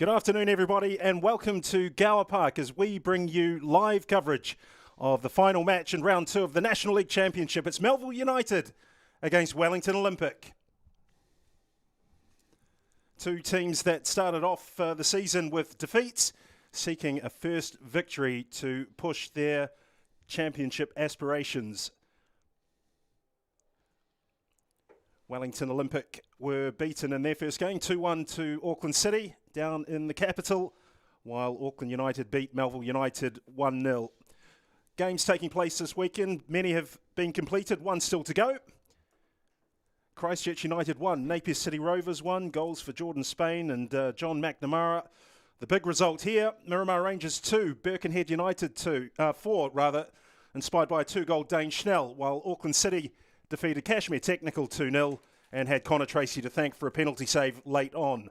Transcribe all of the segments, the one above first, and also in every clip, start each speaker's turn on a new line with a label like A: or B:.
A: Good afternoon, everybody, and welcome to Gower Park as we bring you live coverage of the final match in round 2 of the National League Championship. It's Melville United against Wellington Olympic. Two teams that started off the season with defeats, seeking a first victory to push their championship aspirations. Wellington Olympic were beaten in their first game, 2-1 to Auckland City down in the capital, while Auckland United beat Melville United 1-0. Games taking place this weekend, many have been completed, one still to go. Christchurch United 1, Napier City Rovers 1, goals for Jordan Spain and John McNamara. The big result here, Miramar Rangers 2, Birkenhead United 4, inspired by a 2-goal Dane Schnell, while Auckland City defeated Kashmir Technical 2-0 and had Connor Tracy to thank for a penalty save late on.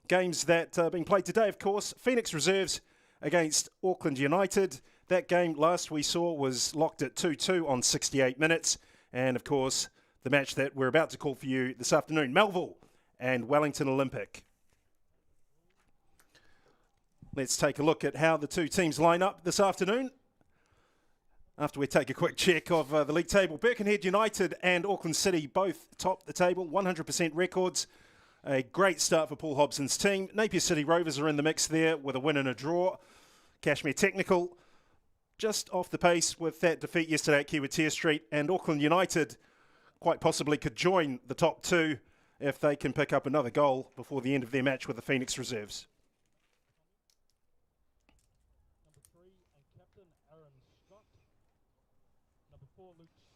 A: Games that are being played today, of course, Phoenix Reserves against Auckland United. That game last we saw was locked at 2-2 on 68 minutes. And, of course, the match that we're about to call for you this afternoon, Melville and Wellington Olympic. Let's take a look at how the two teams line up this afternoon. After we take a quick check of the league table, Birkenhead United and Auckland City both top the table, 100% records. A great start for Paul Hobson's team. Napier City Rovers are in the mix there with a win and a draw. Kashmir Technical just off the pace with that defeat yesterday at Kiwitea Street. And Auckland United quite possibly could join the top two if they can pick up another goal before the end of their match with the Phoenix Reserves.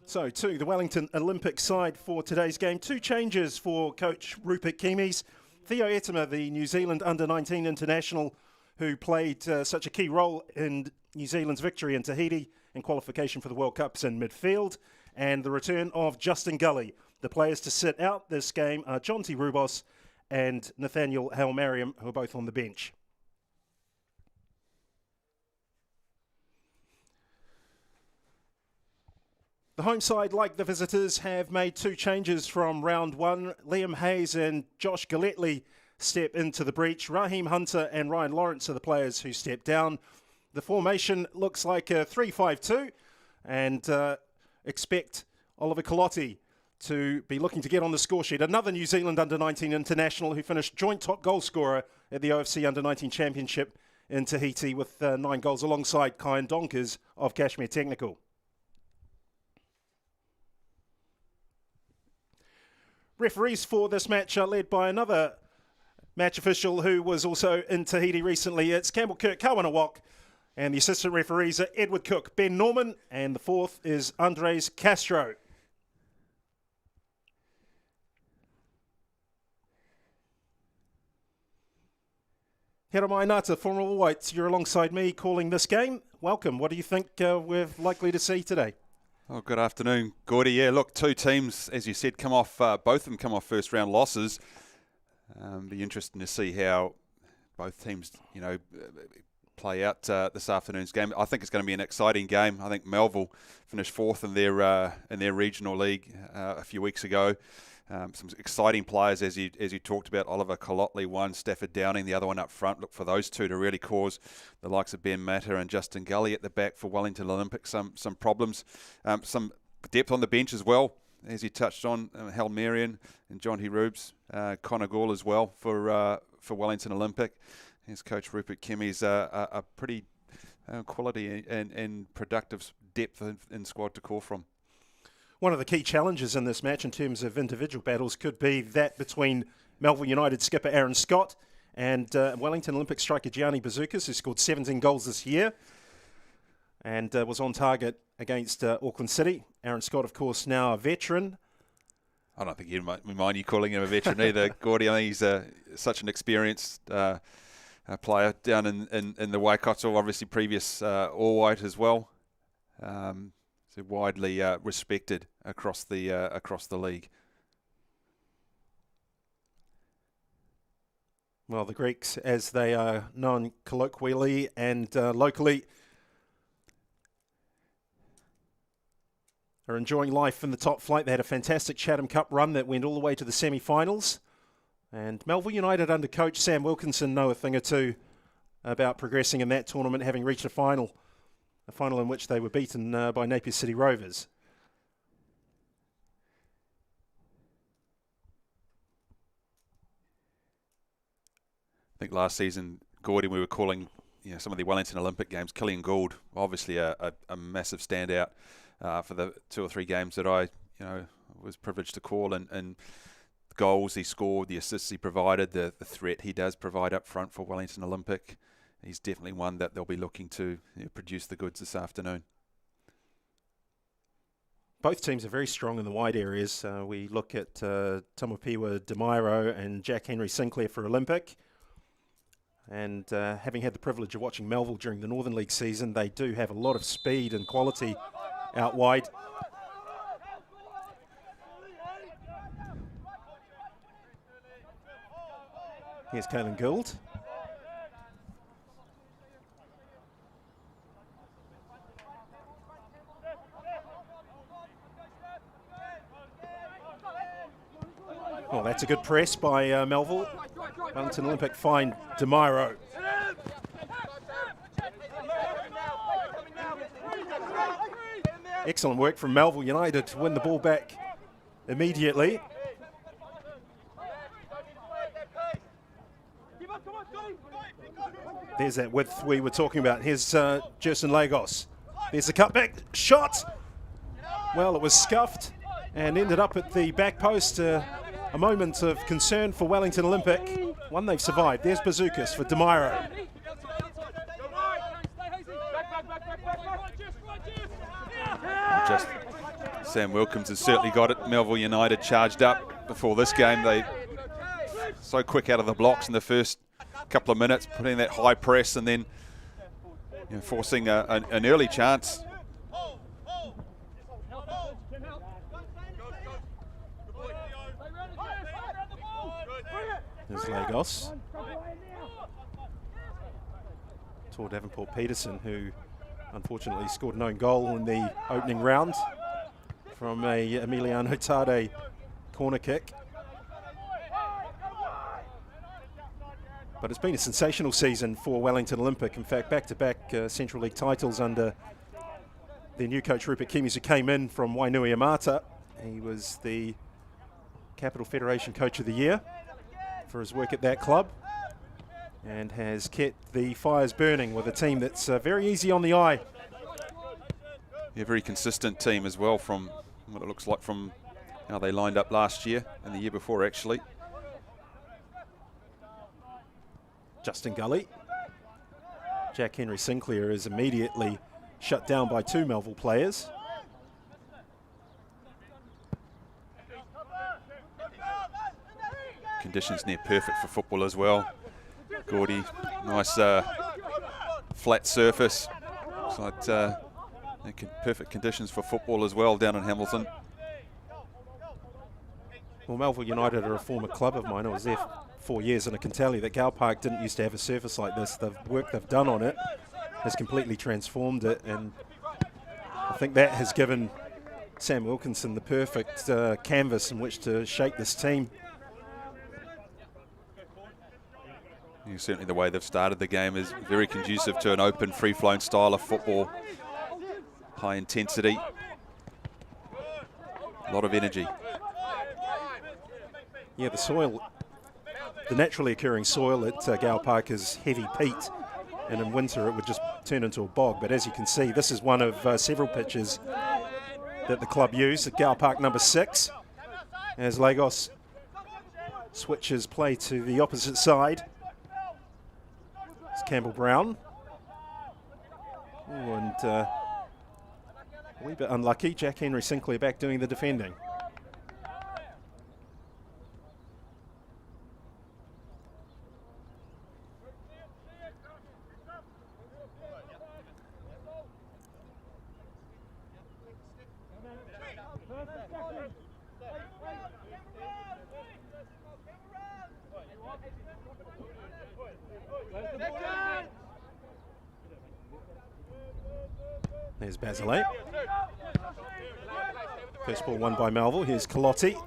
A: So to the Wellington Olympic side for today's game. Two changes for coach Rupert Keamies. Theo Etema, the New Zealand under-19 international who played such a key role in New Zealand's victory in Tahiti in qualification for the World Cups in midfield. And the return of Justin Gully. The players to sit out this game are John T. Rubos and Nathaniel Halmariam, who are both on the bench. The home side, like the visitors, have made two changes from round 1. Liam Hayes and Josh Galletley step into the breach. Raheem Hunter and Ryan Lawrence are the players who step down. The formation looks like a 3-5-2 and expect Oliver Colotti to be looking to get on the score sheet. Another New Zealand under-19 international who finished joint top goal scorer at the OFC under-19 championship in Tahiti with 9 goals alongside Kyan Donkers of Kashmir Technical. Referees for this match are led by another match official who was also in Tahiti recently. It's Campbell Kirk Kawanawak, and the assistant referees are Edward Cook, Ben Norman, and the fourth is Andres Castro. Hera Mainata, former All Whites, you're alongside me calling this game. Welcome. What do you think we're likely to see today?
B: Oh, good afternoon, Gordy. Yeah, look, two teams, as you said, come off. Both of them come off first-round losses. Be interesting to see how both teams, play out this afternoon's game. I think it's going to be an exciting game. I think Melville finished 4th in their regional league a few weeks ago. Some exciting players, as you talked about. Oliver Colotley, one, Stafford Downing, the other one up front. Look for those two to really cause the likes of Ben Matter and Justin Gully at the back for Wellington Olympic some problems. Some depth on the bench as well, as you touched on. Hal Marion and John Rubes, Connor Gall as well for Wellington Olympic. As Coach Rupert Keamies, a pretty quality and productive depth in squad to call from.
A: One of the key challenges in this match in terms of individual battles could be that between Melville United skipper Aaron Scott and Wellington Olympic striker Gianni Bazookas, who scored 17 goals this year and was on target against Auckland City. Aaron Scott, of course, now a veteran.
B: I don't think we mind you calling him a veteran either, Gordy. I think he's such an experienced player down in the Waikato, obviously previous All White as well. Widely respected across the league.
A: Well, the Greeks, as they are known colloquially and locally, are enjoying life in the top flight. They had a fantastic Chatham Cup run that went all the way to the semi-finals. And Melville United under coach Sam Wilkinson know a thing or two about progressing in that tournament, having reached a final in which they were beaten by Napier City Rovers.
B: I think last season, Gordy, we were calling some of the Wellington Olympic games. Killian Gould, obviously a massive standout for the 2 or 3 games that I was privileged to call, and the goals he scored, the assists he provided, the threat he does provide up front for Wellington Olympic. He's definitely one that they'll be looking to produce the goods this afternoon.
A: Both teams are very strong in the wide areas. We look at Tomopiwa DeMiro and Jack Henry Sinclair for Olympic. And having had the privilege of watching Melville during the Northern League season, they do have a lot of speed and quality out wide. Here's Caelan Gould. Well, that's a good press by Melville. Wellington Olympic find DeMiro. Excellent work from Melville United to win the ball back immediately. There's that width we were talking about. Here's Jerson Lagos. There's the cutback shot. Well, it was scuffed and ended up at the back post. A moment of concern for Wellington Olympic. One they've survived. There's Bazookas for DeMiro.
B: Just Sam Wilkins has certainly got it. Melville United charged up before this game. They so quick out of the blocks in the first couple of minutes, putting that high press and then forcing an early chance.
A: There's Lagos. Tor Davenport Peterson, who unfortunately scored an own goal in the opening round from a Emiliano Tade corner kick. But it's been a sensational season for Wellington Olympic. In fact, back-to-back Central League titles under their new coach Rupert Kimes, who came in from Wainui-a-Mata. He was the Capital Federation Coach of the Year for his work at that club, and has kept the fires burning with a team that's very easy on the eye.
B: Yeah, very consistent team as well, from what it looks like from how they lined up last year and the year before actually.
A: Justin Gully. Jack Henry Sinclair is immediately shut down by 2 Melville players.
B: Conditions near perfect for football as well. Gordy, nice flat surface. Looks like perfect conditions for football as well down in Hamilton.
A: Well, Melville United are a former club of mine. I was there 4 years, and I can tell you that Gower Park didn't used to have a surface like this. The work they've done on it has completely transformed it, and I think that has given Sam Wilkinson the perfect canvas in which to shape this team.
B: Yeah, certainly the way they've started the game is very conducive to an open, free-flowing style of football. High intensity, a lot of energy.
A: Yeah, the soil, the naturally occurring soil at Gower Park is heavy peat, and in winter it would just turn into a bog. But as you can see, this is one of several pitches that the club use at Gower Park number 6, as Lagos switches play to the opposite side. It's Campbell Brown. Ooh, and a wee bit unlucky, Jack Henry Sinclair back doing the defending. There's Basilay. First ball won by Melville. Here's Colotti.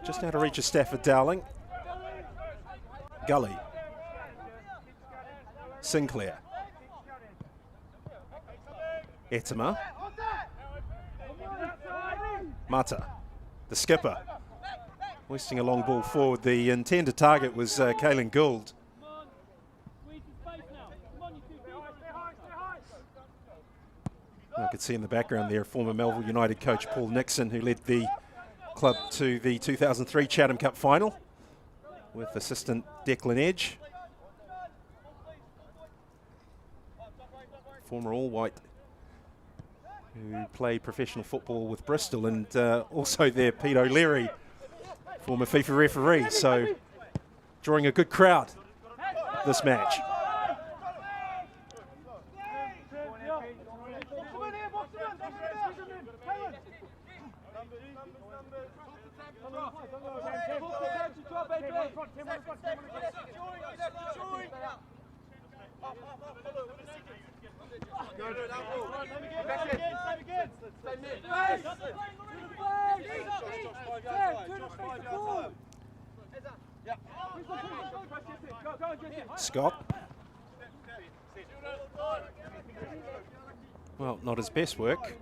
A: Just out of reach of Stafford Dowling. Gully. Sinclair. Etima. Mata, the skipper. Hoisting a long ball forward. The intended target was Kaylin Gould. I could see in the background there former Melville United coach Paul Nixon, who led the club to the 2003 Chatham Cup final with assistant Declan Edge. Former All-White who played professional football with Bristol, and also there Pete O'Leary, former FIFA referee. So drawing a good crowd this match. Scott. Well, not his best work.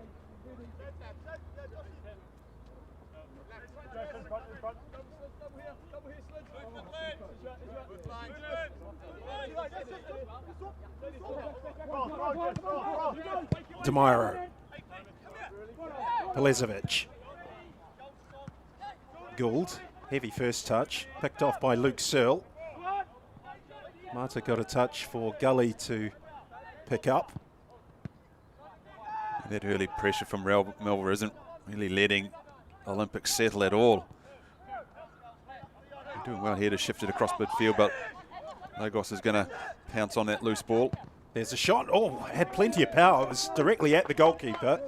A: Demiro. Pelezovic. Gould, heavy first touch, picked off by Luke Searle. Mata got a touch for Gully to pick up.
B: That early pressure from Melville isn't really letting Olympic settle at all. They're doing well here to shift it across midfield, but Lagos is going to pounce on that loose ball.
A: There's a shot. Oh, had plenty of power. It was directly at the goalkeeper.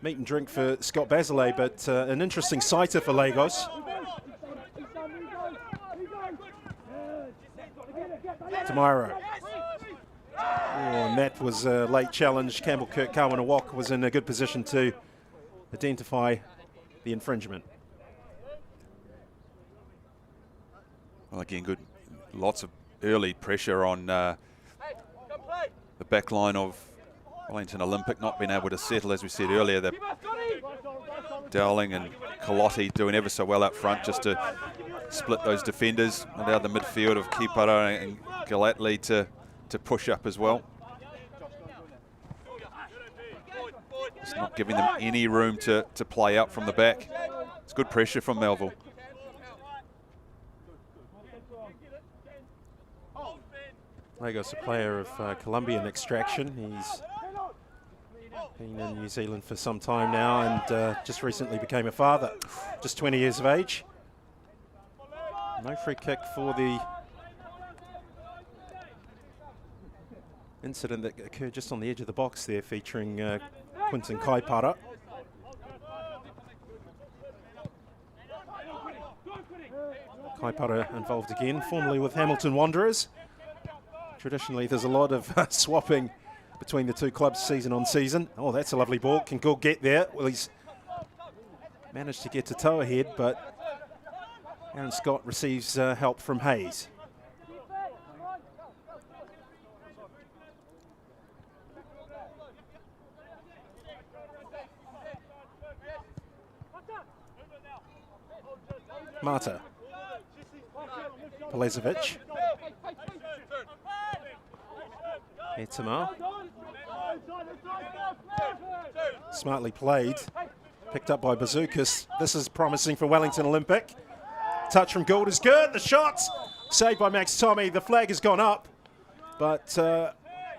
A: Meat and drink for Scott Basilay, but an interesting sighter for Lagos. Tamiro. Oh, and that was a late challenge. Campbell Kirk Kawanawak was in a good position to identify the infringement.
B: Well, again, good. Lots of early pressure on the back line of Wellington Olympic, not being able to settle, as we said earlier. The Dowling and Colotti doing ever so well up front just to split those defenders, allow the midfield of Kipara and Galatli to push up as well. Just not giving them any room to play out from the back. It's good pressure from Melville.
A: Lagos, a player of Colombian extraction. He's been in New Zealand for some time now and just recently became a father, just 20 years of age. No free kick for the incident that occurred just on the edge of the box there, featuring Quinton Kaipara. Kaipara involved again, formerly with Hamilton Wanderers. Traditionally, there's a lot of swapping between the two clubs season on season. Oh, that's a lovely ball. Can Gould get there? Well, he's managed to get to toe ahead, but Aaron Scott receives help from Hayes. Mata. Pelezovic. Etima. Smartly played. Picked up by Bazookas. This is promising for Wellington Olympic. Touch from Gould is good. The shot's saved by Max Tommy. The flag has gone up. But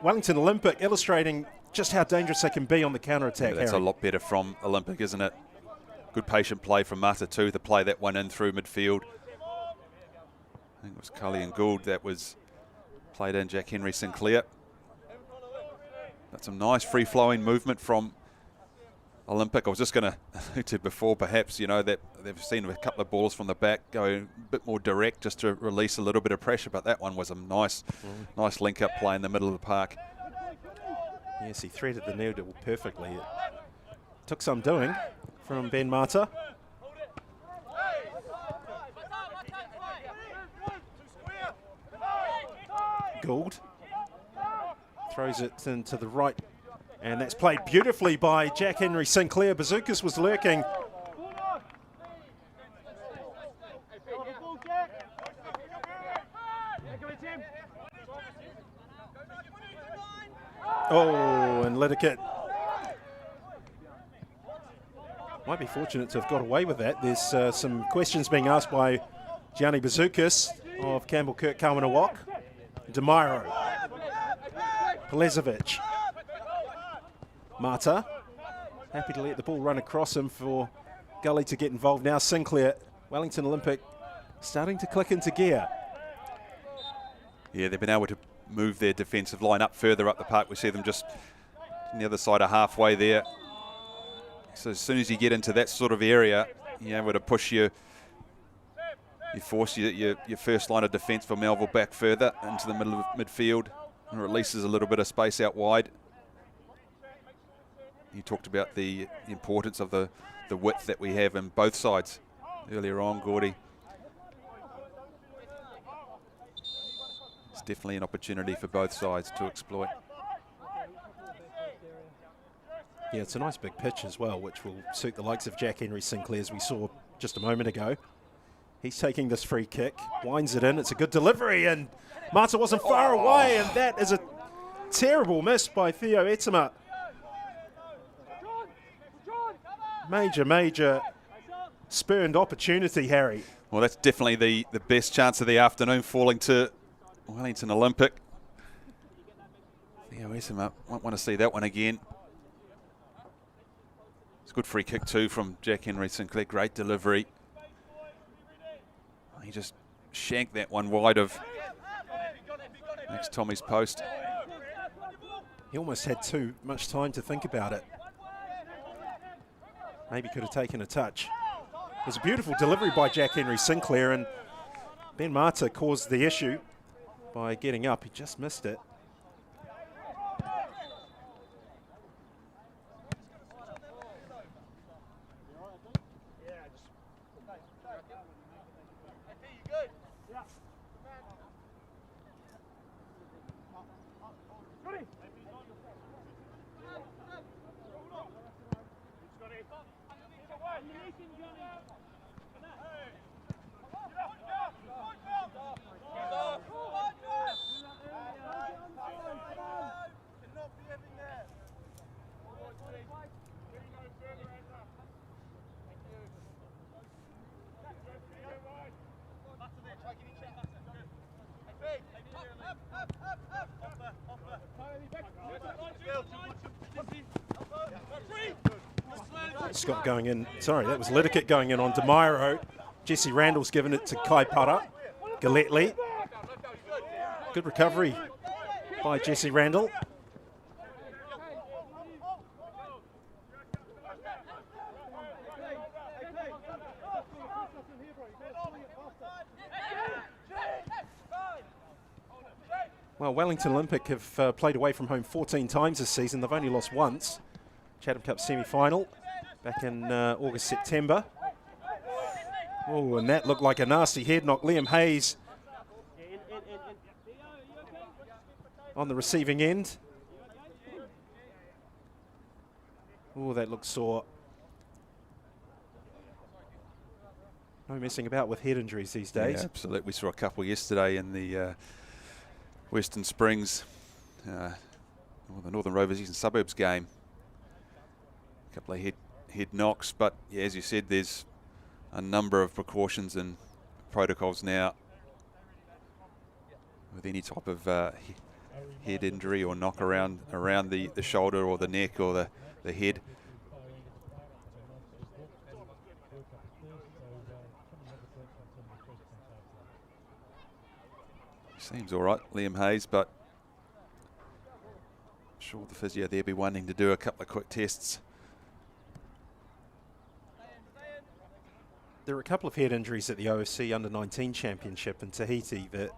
A: Wellington Olympic illustrating just how dangerous they can be on the counter-attack.
B: Yeah, that's a lot better from Olympic, isn't it? Good patient play from Mata too to play that one in through midfield. I think it was Cully and Gould that was played in, Jack Henry Sinclair. That's some nice free-flowing movement from Olympic. I was just going to allude to before, perhaps, you know, that they've seen a couple of balls from the back go a bit more direct just to release a little bit of pressure, but that one was a nice link-up play in the middle of the park.
A: Yes, he threaded the needle perfectly. It took some doing from Ben Mata. Gould. Throws it into the right, and that's played beautifully by Jack Henry Sinclair. Bazookas was lurking. Oh, and Lidicat might be fortunate to have got away with that. There's some questions being asked by Gianni Bazookas of Campbell Kirk Kawanawak. DeMiro. Pelezovic. Mata. Happy to let the ball run across him for Gully to get involved. Now Sinclair, Wellington Olympic, starting to click into gear.
B: Yeah, they've been able to move their defensive line up further up the park. We see them just on the other side of halfway there. So as soon as you get into that sort of area, you're able to push you force your first line of defence for Melville back further into the middle of midfield and releases a little bit of space out wide. You talked about the importance of the width that we have in both sides earlier on, Gordy. It's definitely an opportunity for both sides to exploit.
A: Yeah, it's a nice big pitch as well, which will suit the likes of Jack Henry Sinclair, as we saw just a moment ago. He's taking this free kick, winds it in. It's a good delivery, and Mata wasn't far away, and that is a terrible miss by Theo Etema. Major spurned opportunity, Harry.
B: Well, that's definitely the best chance of the afternoon, falling to Wellington Olympic. Theo Etema, won't want to see that one again. It's a good free kick too from Jack Henry Sinclair. Great delivery. He just shanked that one wide of next Tommy's post.
A: He almost had too much time to think about it. Maybe could have taken a touch. It was a beautiful delivery by Jack Henry Sinclair, and Ben Mata caused the issue by getting up. He just missed it. Scott going in, sorry, that was Lidicat going in on DeMiro. Jesse Randall's given it to Kai Para. Galletli. Good recovery by Jesse Randall. Well, Wellington Olympic have played away from home 14 times this season. They've only lost once. Chatham Cup semi-final back in August, September. Oh, and that looked like a nasty head knock. Liam Hayes on the receiving end. Oh, that looks sore. No messing about with head injuries these days.
B: Yeah, absolutely. We saw a couple yesterday in the Western Springs, the Northern Rovers Eastern Suburbs game. A couple of head knocks, but yeah, as you said, there's a number of precautions and protocols now with any type of head injury or knock around the shoulder or the neck or the head. Seems all right, Liam Hayes, but I'm sure the physio there be wanting to do a couple of quick tests.
A: There were a couple of head injuries at the OFC Under-19 Championship in Tahiti that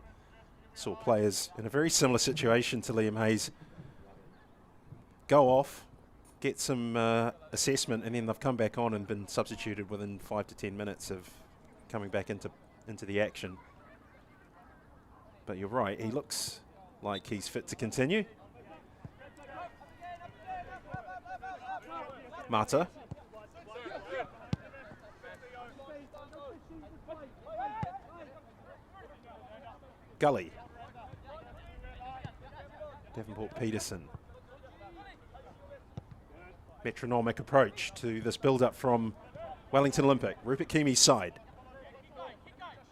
A: saw players in a very similar situation to Liam Hayes go off, get some assessment, and then they've come back on and been substituted within 5 to 10 minutes of coming back into the action. But you're right, he looks like he's fit to continue. Mata. Gully. Davenport Peterson. Metronomic approach to this build-up from Wellington Olympic. Rupert Keamy's side.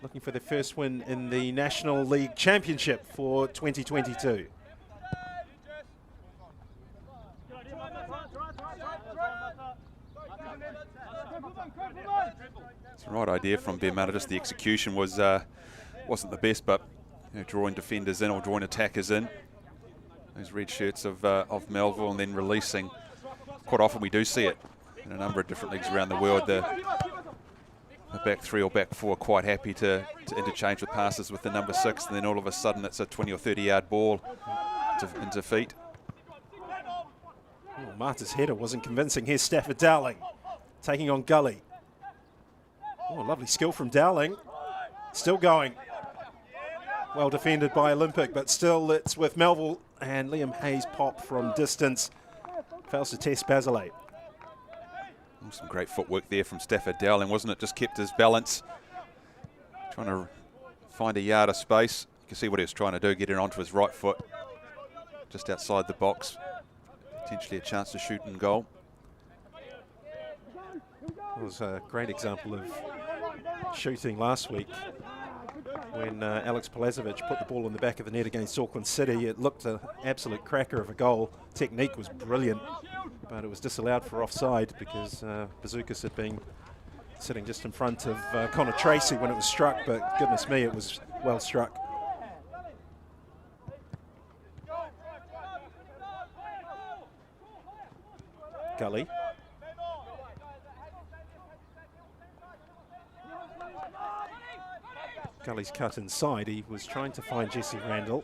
A: Looking for their first win in the National League Championship for 2022.
B: It's the right idea from Bearmata. Just the execution was wasn't the best, but drawing defenders in or drawing attackers in. Those red shirts of Melville, and then releasing. Quite often we do see it in a number of different leagues around the world. The back three or back four are quite happy to interchange with passes with the number 6, and then all of a sudden it's a 20 or 30 yard ball into feet.
A: Oh, Marta's header wasn't convincing. Here's Stafford Dowling taking on Gully. Oh, lovely skill from Dowling. Still going. Well defended by Olympic, but still it's with Melville, and Liam Hayes' pop from distance fails to test Basilate.
B: Some great footwork there from Stafford Dowling, wasn't it? Just kept his balance, trying to find a yard of space. You can see what he was trying to do, get it onto his right foot, just outside the box. Potentially a chance to shoot and goal.
A: It was a great example of shooting last week when Alex Palazovic put the ball in the back of the net against Auckland City. It looked an absolute cracker of a goal. Technique was brilliant, but it was disallowed for offside because Bazookas had been sitting just in front of Connor Tracy when it was struck, but goodness me, it was well struck. Gully. Gully's cut inside. He was trying to find Jesse Randall.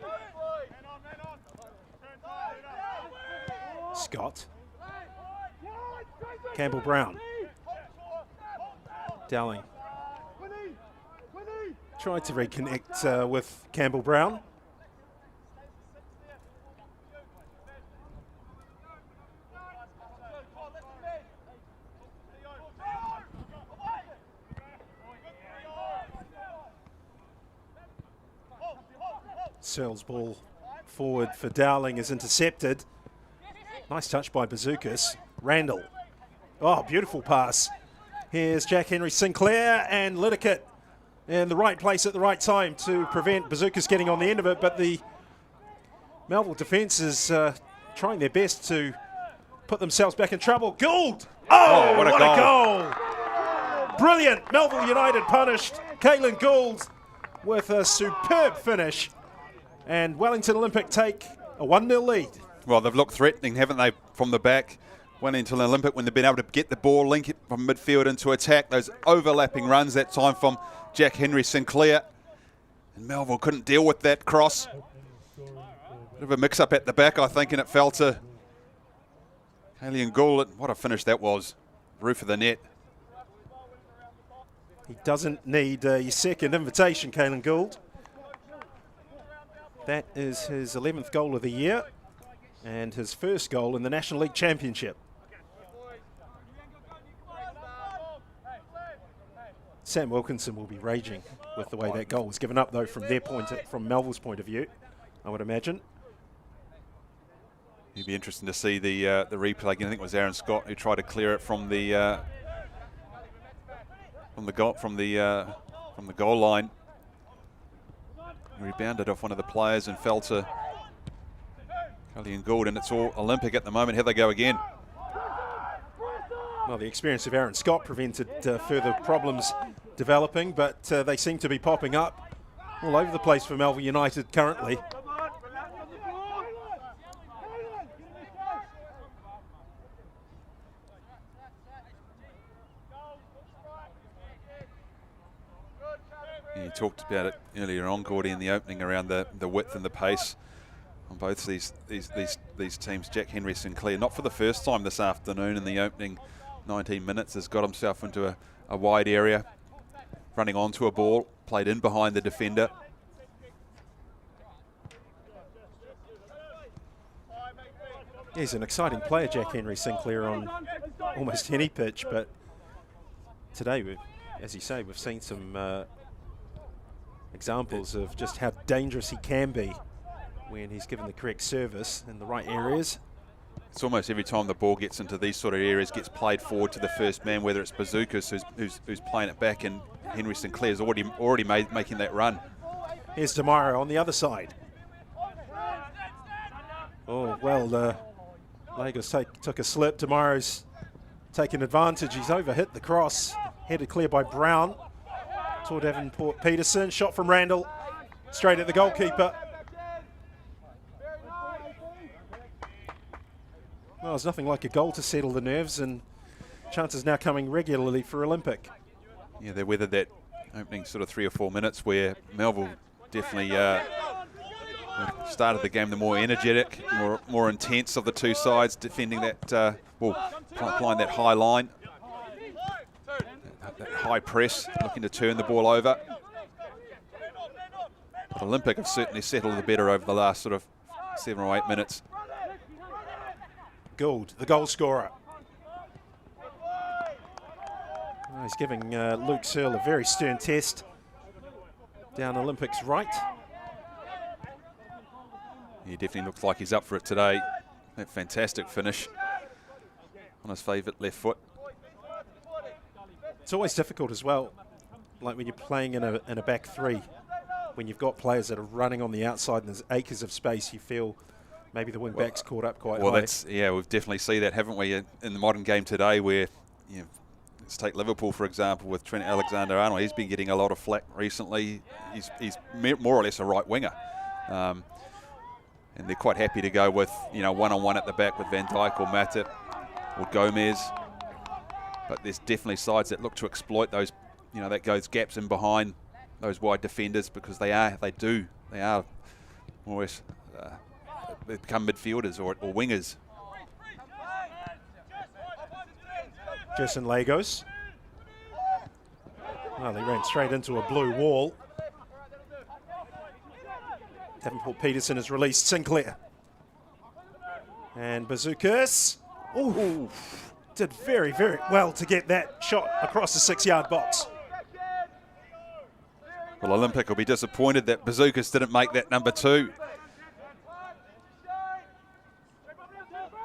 A: Scott. Campbell Brown. Dowling. Tried to reconnect with Campbell Brown. Searle's ball forward for Dowling is intercepted. Nice touch by Bazookas. Randall. Oh, beautiful pass. Here's Jack Henry Sinclair, and Liddickett in the right place at the right time to prevent Bazookas getting on the end of it, but the Melville defence is trying their best to put themselves back in trouble. Gould! Oh, what a goal! Brilliant! Melville United punished. Caelan Gould with a superb finish. And Wellington Olympic take a 1-0 lead.
B: Well, they've looked threatening, haven't they, from the back? Wellington Olympic, when they've been able to get the ball, link it from midfield into attack. Those overlapping runs that time from Jack Henry Sinclair. And Melville couldn't deal with that cross. Bit of a mix-up at the back, I think, and it fell to Caelan Gould. What a finish that was. Roof of the net.
A: He doesn't need your second invitation, Caelan Gould. That is his 11th goal of the year and his first goal in the National League Championship. Sam Wilkinson will be raging with the way that goal was given up, though, from their from Melville's point of view, I would imagine.
B: It'd be interesting to see the replay again. I think it was Aaron Scott who tried to clear it from the goal line. Rebounded off one of the players and fell to Caelan Gould, and it's all Olympic at the moment. Here they go again.
A: Well, the experience of Aaron Scott prevented further problems developing, but they seem to be popping up all over the place for Melville United currently.
B: You talked about it earlier on, Gordy, in the opening around the width and the pace on both these teams. Jack Henry Sinclair, not for the first time this afternoon in the opening 19 minutes, has got himself into a wide area, running onto a ball, played in behind the defender.
A: He's an exciting player, Jack Henry Sinclair, on almost any pitch, but today, as you say, we've seen some examples of just how dangerous he can be when he's given the correct service in the right areas.
B: It's almost every time the ball gets into these sort of areas, gets played forward to the first man, whether it's Bazookas who's playing it back, and Henry Sinclair's already making that run.
A: Here's Demiro on the other side. Oh, well, Lagos took a slip. Demiro's taken advantage. He's overhit the cross. Headed clear by Brown. Toward Davenport Peterson. Shot from Randall. Straight at the goalkeeper. Well, there's nothing like a goal to settle the nerves, and chances now coming regularly for Olympic.
B: Yeah, they weathered that opening sort of 3 or 4 minutes where Melville definitely started the game the more energetic, more intense of the two sides, defending that, applying that high line, that high press, looking to turn the ball over. But Olympic have certainly settled the better over the last sort of 7 or 8 minutes.
A: Gould, the goal scorer. Oh, he's giving Luke Searle a very stern test down Olympic's right.
B: He definitely looks like he's up for it today. That fantastic finish on his favourite left foot.
A: It's always difficult as well, like when you're playing in a back three, when you've got players that are running on the outside and there's acres of space, you feel maybe the wing back's caught up quite high.
B: Well, we've definitely seen that, haven't we, in the modern game today, where, you know, let's take Liverpool, for example, with Trent Alexander-Arnold. He's been getting a lot of flack recently. He's more or less a right winger. And they're quite happy to go with, you know, one-on-one at the back with Van Dijk or Matip or Gomez. But there's definitely sides that look to exploit those, you know, those gaps in behind those wide defenders, because they are more or less they become midfielders or wingers.
A: Jason Lagos. Well, he ran straight into a blue wall. Davenport Peterson has released Sinclair. And Bazookas. Ooh, did very, very well to get that shot across the 6-yard box.
B: Well, Olympic will be disappointed that Bazookas didn't make that number 2.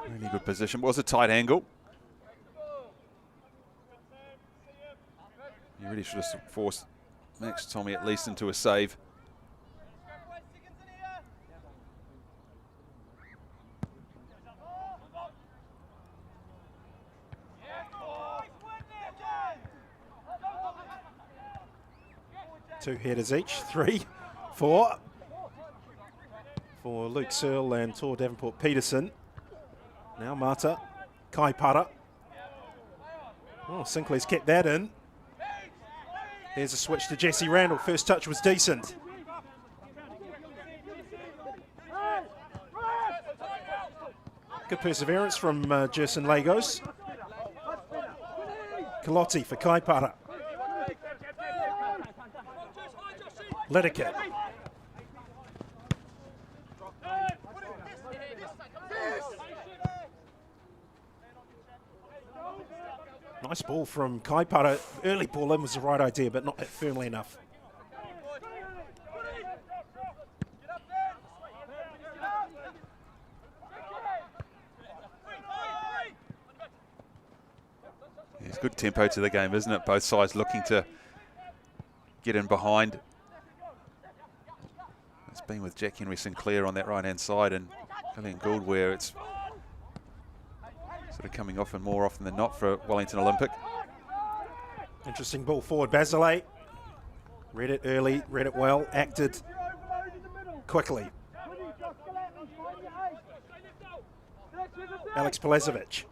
B: Really good position. Was a tight angle. You really should have forced Max Tommy at least into a save.
A: Two headers each, 3, 4 for Luke Searle and Tor Davenport Peterson. Now Mata, Kaipara. Oh, Sinclair's kept that in. There's a switch to Jesse Randall. First touch was decent. Good perseverance from Jerson Lagos. Kalotti for Kaipara. Lidiker. Nice ball from Kaipara. Early ball in was the right idea, but not hit firmly enough.
B: It's good tempo to the game, isn't it? Both sides looking to get in behind. It's been with Jack Henry Sinclair on that right-hand side and Gillian Gould, where it's sort of coming off and more often than not for Wellington Olympic.
A: Interesting ball forward. Basile read it early, read it well, acted quickly. Alex Pelezovic.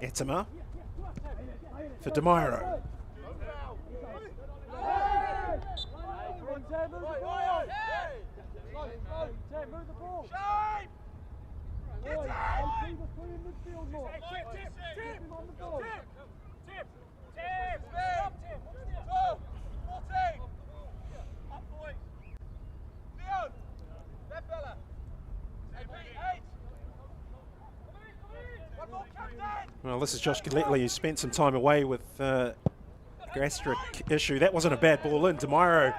A: Etima for Demiro. Well, this is Josh Galletley, who spent some time away with gastric issue. That wasn't a bad ball in. DeMiro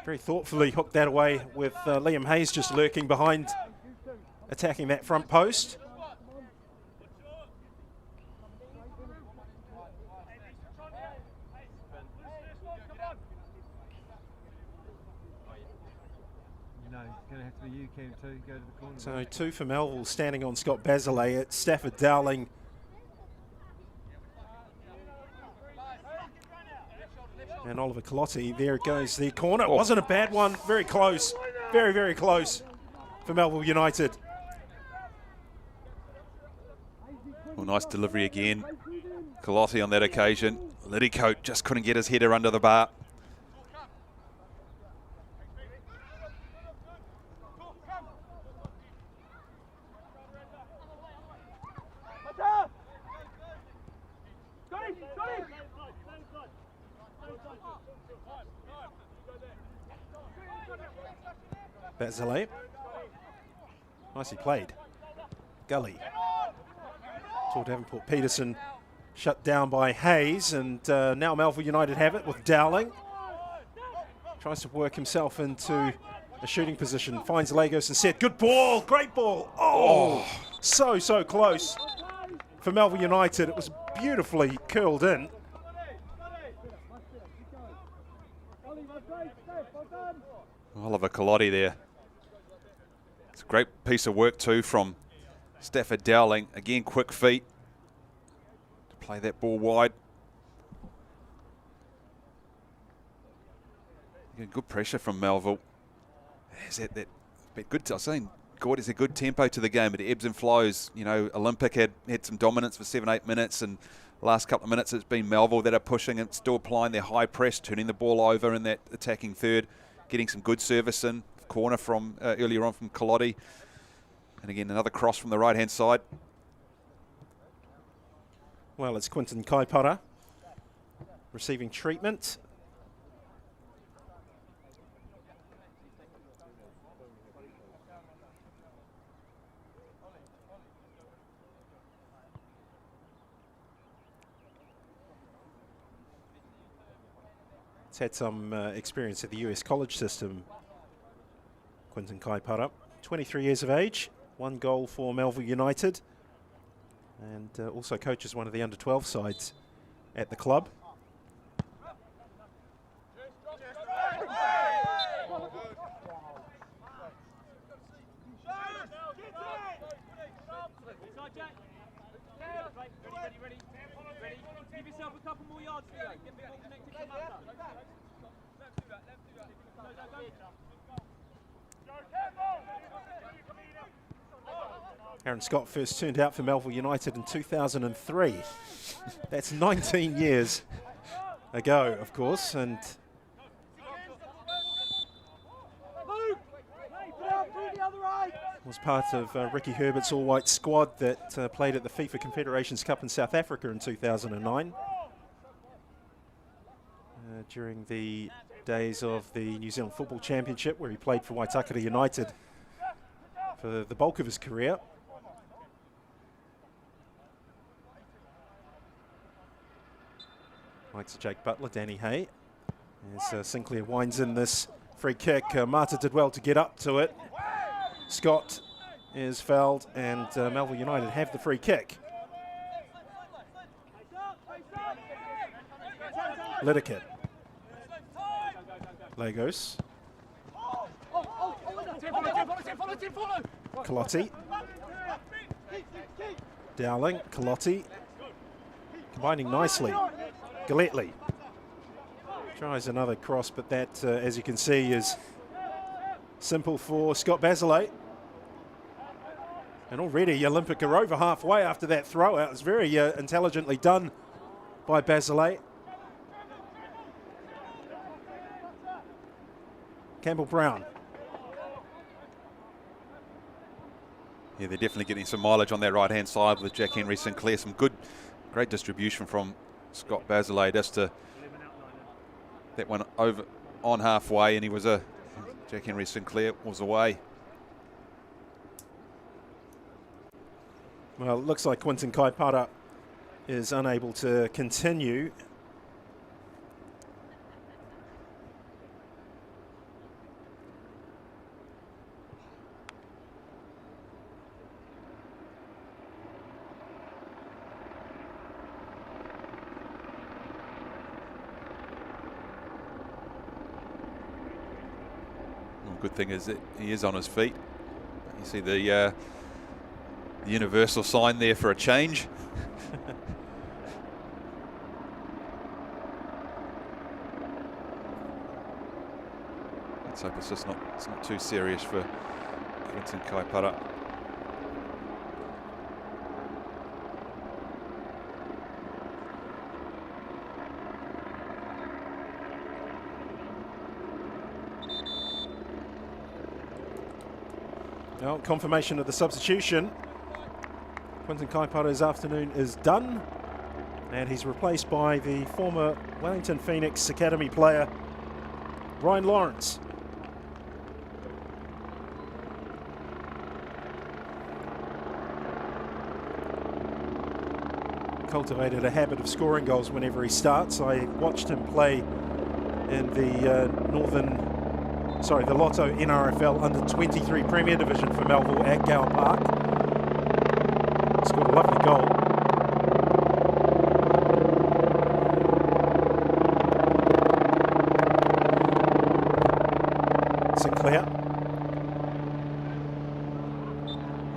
A: very thoughtfully hooked that away with Liam Hayes just lurking behind, attacking that front post. So 2 for Melville, standing on Scott Basilay. It's Stafford Dowling. And Oliver Colotti, there goes the corner. It wasn't a bad one, very close. Very, very close for Melville United.
B: Well, nice delivery again. Colotti on that occasion. Liddycoat just couldn't get his header under the bar.
A: Basilay. Nicely played. Gully. Toward Davenport Peterson, shut down by Hayes, and now Melville United have it with Dowling. Tries to work himself into a shooting position, finds Lagos and said, good ball, great ball. Oh, so close for Melville United. It was beautifully curled in.
B: Oliver Colotti there. It's a great piece of work too from Stafford Dowling. Again, quick feet to play that ball wide. Again, good pressure from Melville. Is that bit good? I was saying, God, it's a good tempo to the game. It ebbs and flows. You know, Olympic had some dominance for 7-8 minutes, and last couple of minutes it's been Melville that are pushing and still applying their high press, turning the ball over in that attacking third, getting some good service in. Corner from earlier on from Colotti. And again, another cross from the right-hand side.
A: Well, it's Quinton Kaipara receiving treatment. He's had some experience at the US college system. Quinton Kaipara, 23 years of age, 1 goal for Melville United, and also coaches one of the under-12 sides at the club.
C: Give yourself a couple more yards, Theo. Get a bit more connected to Mata.
A: Aaron Scott first turned out for Melville United in 2003. That's 19 years ago, of course, and was part of Ricky Herbert's all-white squad that played at the FIFA Confederations Cup in South Africa in 2009. During the days of the New Zealand Football Championship, where he played for Waikato United for the bulk of his career. Likes Jake Butler, Danny Hay. As Sinclair winds in this free kick, Mata did well to get up to it. Scott is fouled, and Melville United have the free kick. Liddycoat. Lagos. Colotti. Dowling, Colotti. Combining nicely. Galletley. Tries another cross, but that, as you can see, is simple for Scott Basilay. And already Olympic are over halfway after that throw out. It's very intelligently done by Basilay. Campbell Brown.
B: Yeah, they're definitely getting some mileage on that right-hand side with Jack Henry Sinclair. Some great distribution from Scott Basilay just to that one over on halfway, and Jack Henry Sinclair was away.
A: Well, it looks like Quinton Kaipara is unable to continue.
B: Well, good thing is that he is on his feet. You see the universal sign there for a change. Let's hope it's not too serious for Quinton Kaipara.
A: Well, confirmation of the substitution. Quinton Kaipara's afternoon is done, and he's replaced by the former Wellington Phoenix Academy player, Ryan Lawrence. Cultivated a habit of scoring goals whenever he starts. I watched him play in the the Lotto NRFL Under-23 Premier Division for Melville at Gower Park. Scored a lovely goal. Sinclair.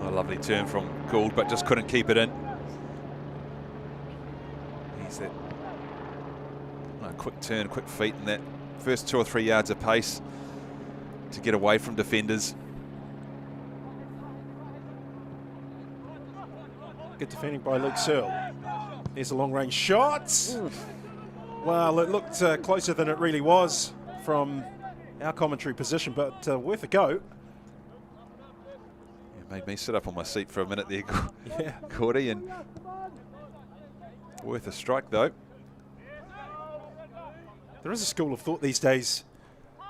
B: A lovely turn from Gould, but just couldn't keep it in. He's that quick turn, quick feet, and that first 2 or 3 yards of pace to get away from defenders.
A: Good defending by Luke Searle. There's a long-range shot. Well, it looked closer than it really was from our commentary position, but worth a go.
B: It made me sit up on my seat for a minute there,
A: Yeah.
B: Gordy, and worth a strike though.
A: There is a school of thought these days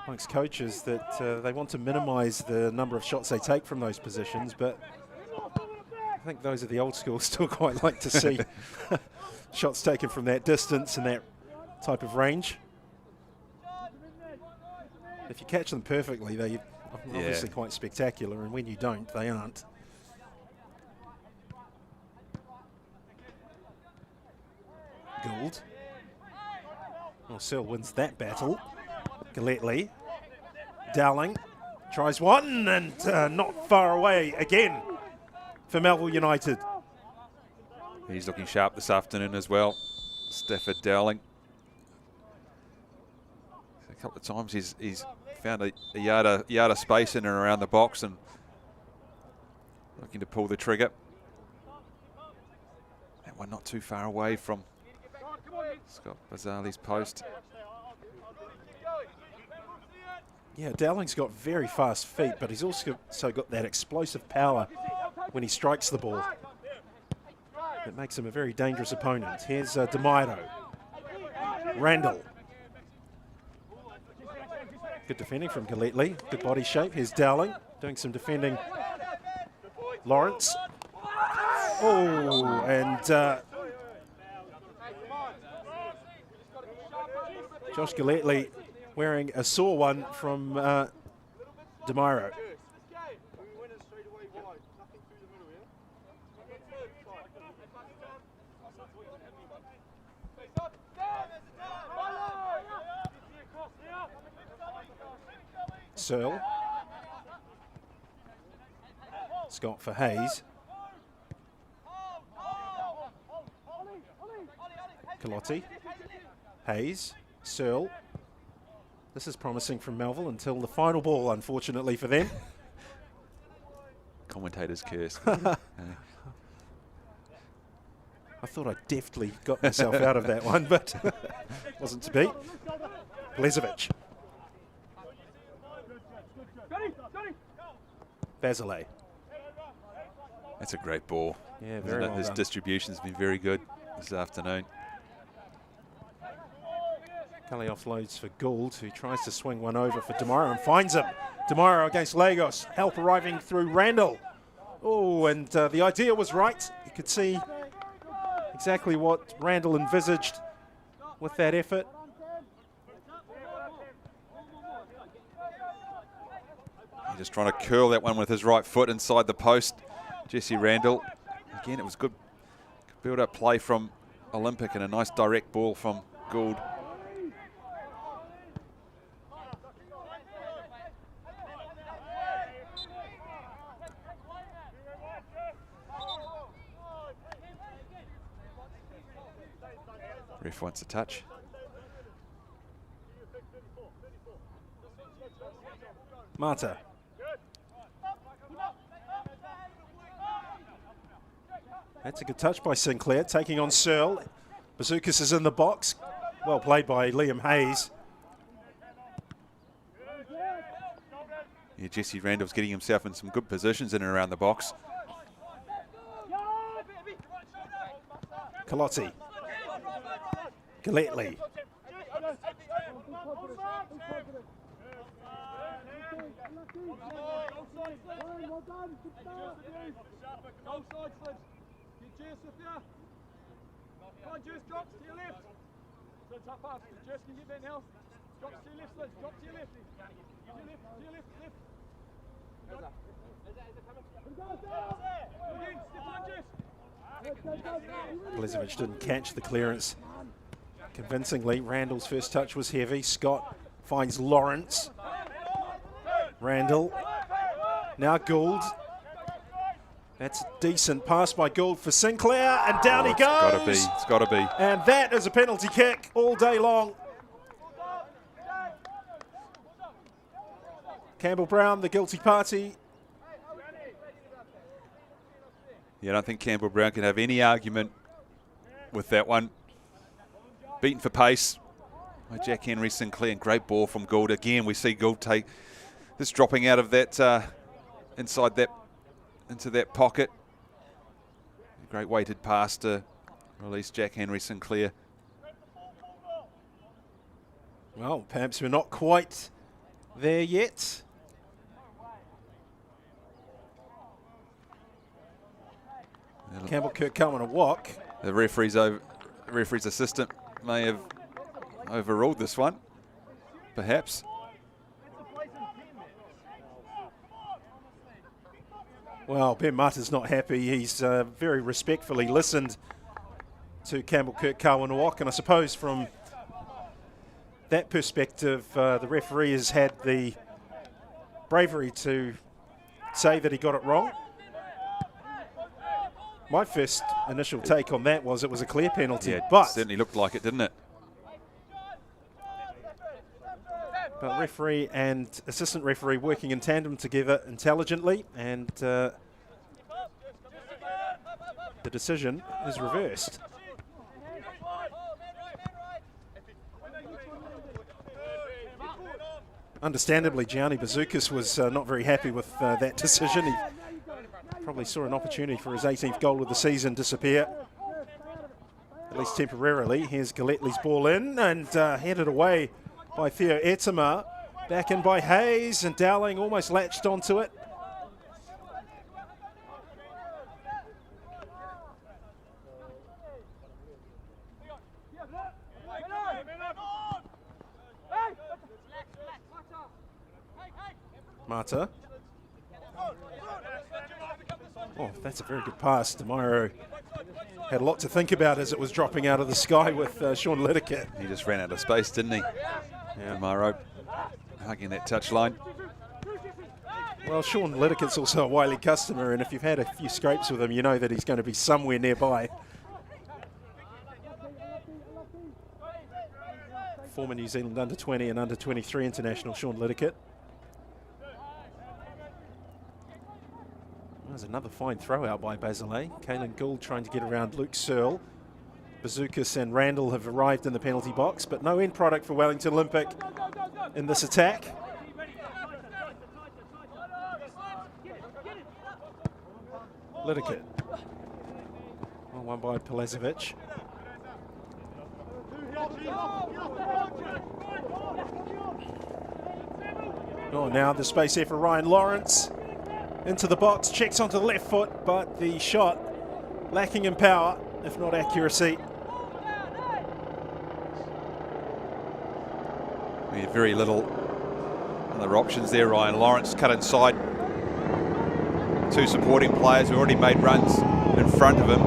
A: amongst coaches that they want to minimise the number of shots they take from those positions, but I think those of the old school still quite like to see shots taken from that distance and that type of range. If you catch them perfectly, they're obviously quite spectacular, and when you don't, they aren't. Gould. Well, Searle wins that battle. Galletley. Dowling tries one, and not far away again for Melville United.
B: He's looking sharp this afternoon as well, Stafford Dowling. A couple of times he's found a yard of space in and around the box and looking to pull the trigger. That one not too far away from Scott Bazzali's post.
A: Yeah, Dowling's got very fast feet, but he's also got that explosive power when he strikes the ball. It makes him a very dangerous opponent. Here's DeMairo. Randall. Good defending from Galletley. Good body shape. Here's Dowling doing some defending. Lawrence. Oh, and Josh Galletley wearing a sore one from DeMairo. Searle. Scott for Hayes. Calotti. Hayes. Searle. This is promising from Melville until the final ball, unfortunately for them.
B: Commentator's curse.
A: I thought I deftly got myself out of that one, but wasn't to be. Blezovic. Basilay.
B: That's a great ball.
A: Yeah, very well
B: His
A: done.
B: distribution's been very good this afternoon.
A: Kelly offloads for Gould, who tries to swing one over for DeMairo and finds him. DeMairo against Lagos. Help arriving through Randall. Oh, and the idea was right. could see exactly what Randall envisaged with that effort.
B: Just trying to curl that one with his right foot inside the post. Jesse Randall. Again, it was good build-up play from Olympic and a nice direct ball from Gould. Ref wants a touch.
A: Mata. That's a good touch by Sinclair, taking on Searle. Bazookas is in the box. Well played by Liam Hayes.
B: Yeah, Jesse Randall's getting himself in some good positions in and around the box.
A: Calotti. Galletley.
C: Come on, Juice, drops to your left. Slids up fast. Juice can get that now. Drops to your left, Slids. Drop to your left. To your left, to your left, left. Again, step on, Juice.
A: Blezovic didn't catch the clearance convincingly. Randall's first touch was heavy. Scott finds Lawrence. Randall. Now Gould. That's a decent pass by Gould for Sinclair, and down he goes.
B: It's got to be.
A: And that is a penalty kick all day long. Campbell Brown, the guilty party.
B: Yeah, I don't think Campbell Brown can have any argument with that one. Beaten for pace by Jack Henry Sinclair, and great ball from Gould. Again, we see Gould take this dropping out of that, inside that, into that pocket. A great weighted pass to release Jack Henry Sinclair.
A: Well, perhaps we're not quite there yet. Campbell Kirk Cowan a walk.
B: The referee's assistant may have overruled this one, perhaps.
A: Well, Ben Mata's not happy. He's very respectfully listened to Campbell Kirk Cowan a walk, and I suppose from that perspective, the referee has had the bravery to say that he got it wrong. My first initial take on that was it was a clear penalty,
B: Yeah,
A: but
B: it certainly looked like it, didn't it?
A: But referee and assistant referee working in tandem together intelligently, and the decision is reversed. Understandably, Gianni Bazookas was not very happy with that decision. He probably saw an opportunity for his 18th goal of the season disappear, at least temporarily. Here's Galletley's ball in and headed away by Theo Etema. Back in by Hayes, and Dowling almost latched onto it. Mata. Oh, that's a very good pass. DeMiro had a lot to think about as it was dropping out of the sky with Sean Lideker.
B: He just ran out of space, didn't he?
A: Yeah.
B: DeMiro hugging that touchline.
A: Well, Sean Lideker's also a Wiley customer, and if you've had a few scrapes with him, you know that he's going to be somewhere nearby. Former New Zealand under-20 and under-23 international Sean Lideker. There's another fine throw out by Basile. Caelan Gould trying to get around Luke Searle. Bazookas and Randall have arrived in the penalty box, but no end product for Wellington Olympic in this attack. Lideker. Well, one by Pelezovic. Oh, now the space here for Ryan Lawrence. Into the box, checks onto the left foot, but the shot lacking in power, if not accuracy.
B: Very little other options there. Ryan Lawrence cut inside. Two supporting players who already made runs in front of him.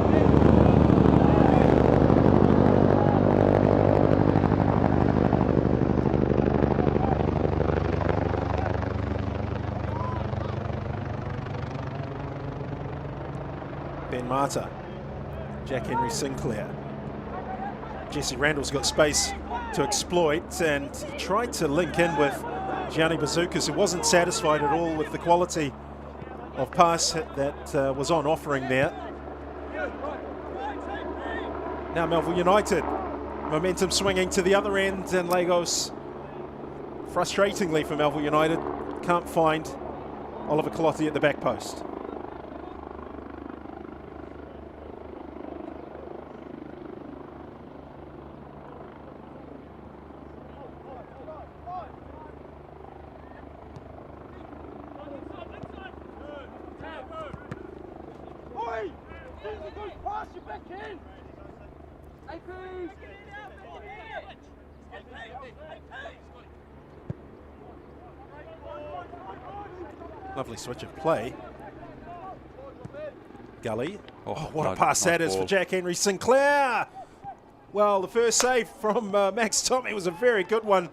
A: Ben Marta, Jack Henry Sinclair. Jesse Randall's got space to exploit and he tried to link in with Gianni Bazookas, who wasn't satisfied at all with the quality of pass that was on offering there. Now Melville United, momentum swinging to the other end, and Lagos, frustratingly for Melville United, can't find Oliver Colotti at the back post. Lovely switch of play. Gully. Oh, what a pass that is for Jack Henry Sinclair. Well, the first save from Max Tommy was a very good one,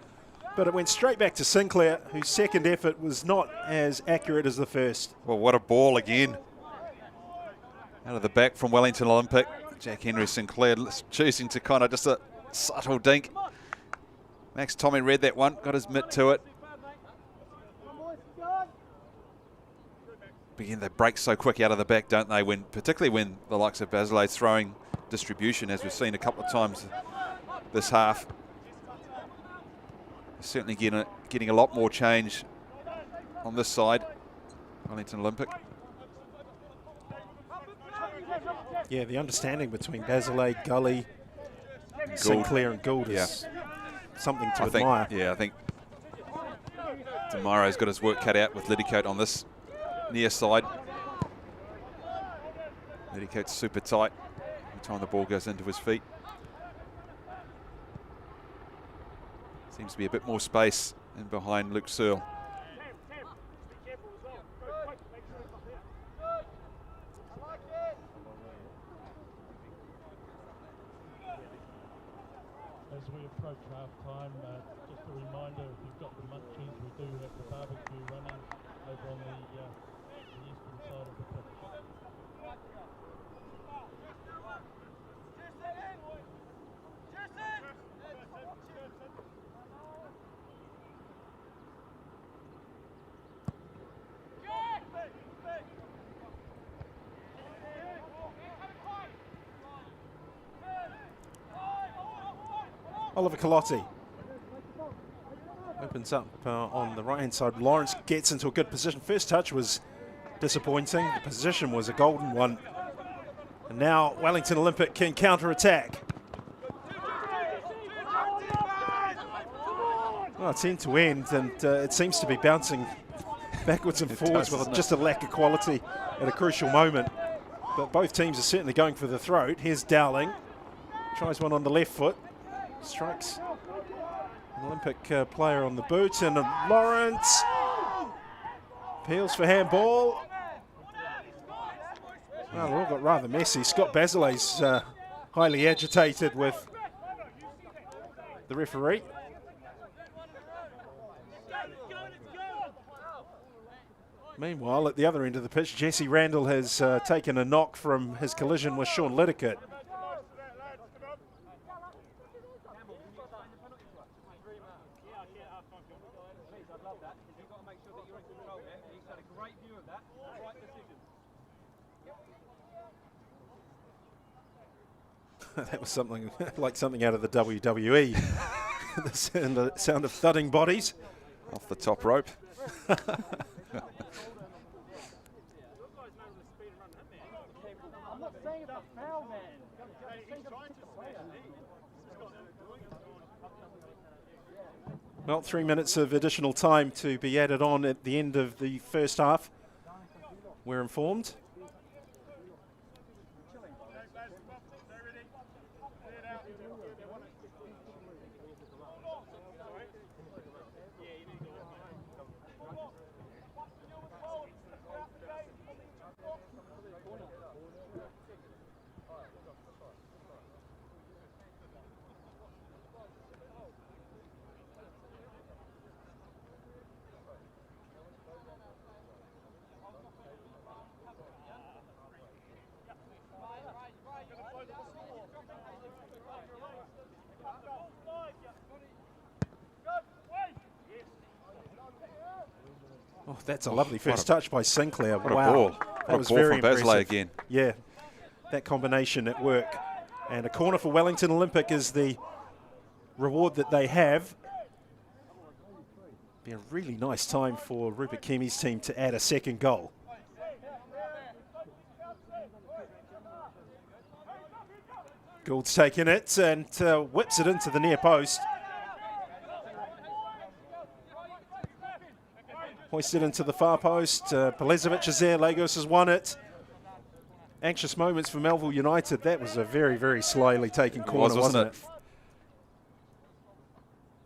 A: but it went straight back to Sinclair, whose second effort was not as accurate as the first.
B: Well, what a ball again. Out of the back from Wellington Olympic. Jack Henry Sinclair choosing to kind of just a subtle dink. Max Tommy read that one, got his mitt to it. Again, they break so quick out of the back, don't they? Particularly when the likes of Basile's throwing distribution, as we've seen a couple of times this half. Certainly getting a lot more change on this side, Wellington Olympic.
A: Yeah, the understanding between Basile, Gully, Sinclair and Gould is something to admire.
B: I think Demaro's got his work cut out with Liddycoat on this near side. Liddycoat's super tight every time the ball goes into his feet. Seems to be a bit more space in behind Luke Searle.
D: As we approach half-time, just a reminder, if you've got the munchies, we do have the barbecue running over on the eastern side of the pitch.
A: Oliver Colotti opens up on the right-hand side. Lawrence gets into a good position. First touch was disappointing. The position was a golden one. And now Wellington Olympic can counter-attack. Well, it's end to end, and it seems to be bouncing backwards and forwards with just a lack of quality at a crucial moment. But both teams are certainly going for the throat. Here's Dowling. Tries one on the left foot. Strikes an Olympic player on the boot, and Lawrence appeals for handball. Well, it all got rather messy. Scott Basile's highly agitated with the referee. Meanwhile, at the other end of the pitch, Jesse Randall has taken a knock from his collision with Sean Liddycoat. That was something like something out of the WWE. The sound of thudding bodies.
B: Off the top rope.
D: I'm not saying it's a foul, man.
A: Well, 3 minutes of additional time to be added on at the end of the first half, we're informed. Oh, that's a lovely first touch by Sinclair.
B: What
A: wow.
B: a ball.
A: That was
B: What a ball
A: very
B: from Basley
A: impressive.
B: again.
A: Yeah, that combination at work. And a corner for Wellington Olympic is the reward that they have. Be a really nice time for Rupert Kemi's team to add a second goal. Gould's taken it and whips it into the near post. Hoisted into the far post. Pelezovic is there. Lagos has won it. Anxious moments for Melville United. That was a very, very slyly taken corner, wasn't it?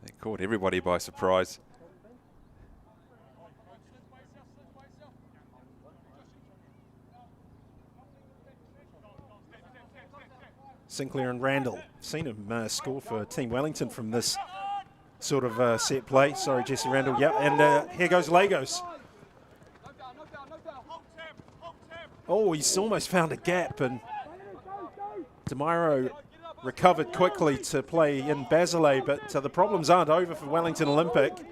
B: They caught everybody by surprise.
A: Sinclair and Randall. Seen him score for Team Wellington from this sort of set play. Sorry, Jesse Randall. Yep, and here goes Lagos. Oh, he's almost found a gap, and DeMiro recovered quickly to play in Basile, but the problems aren't over for Wellington Olympic.
B: You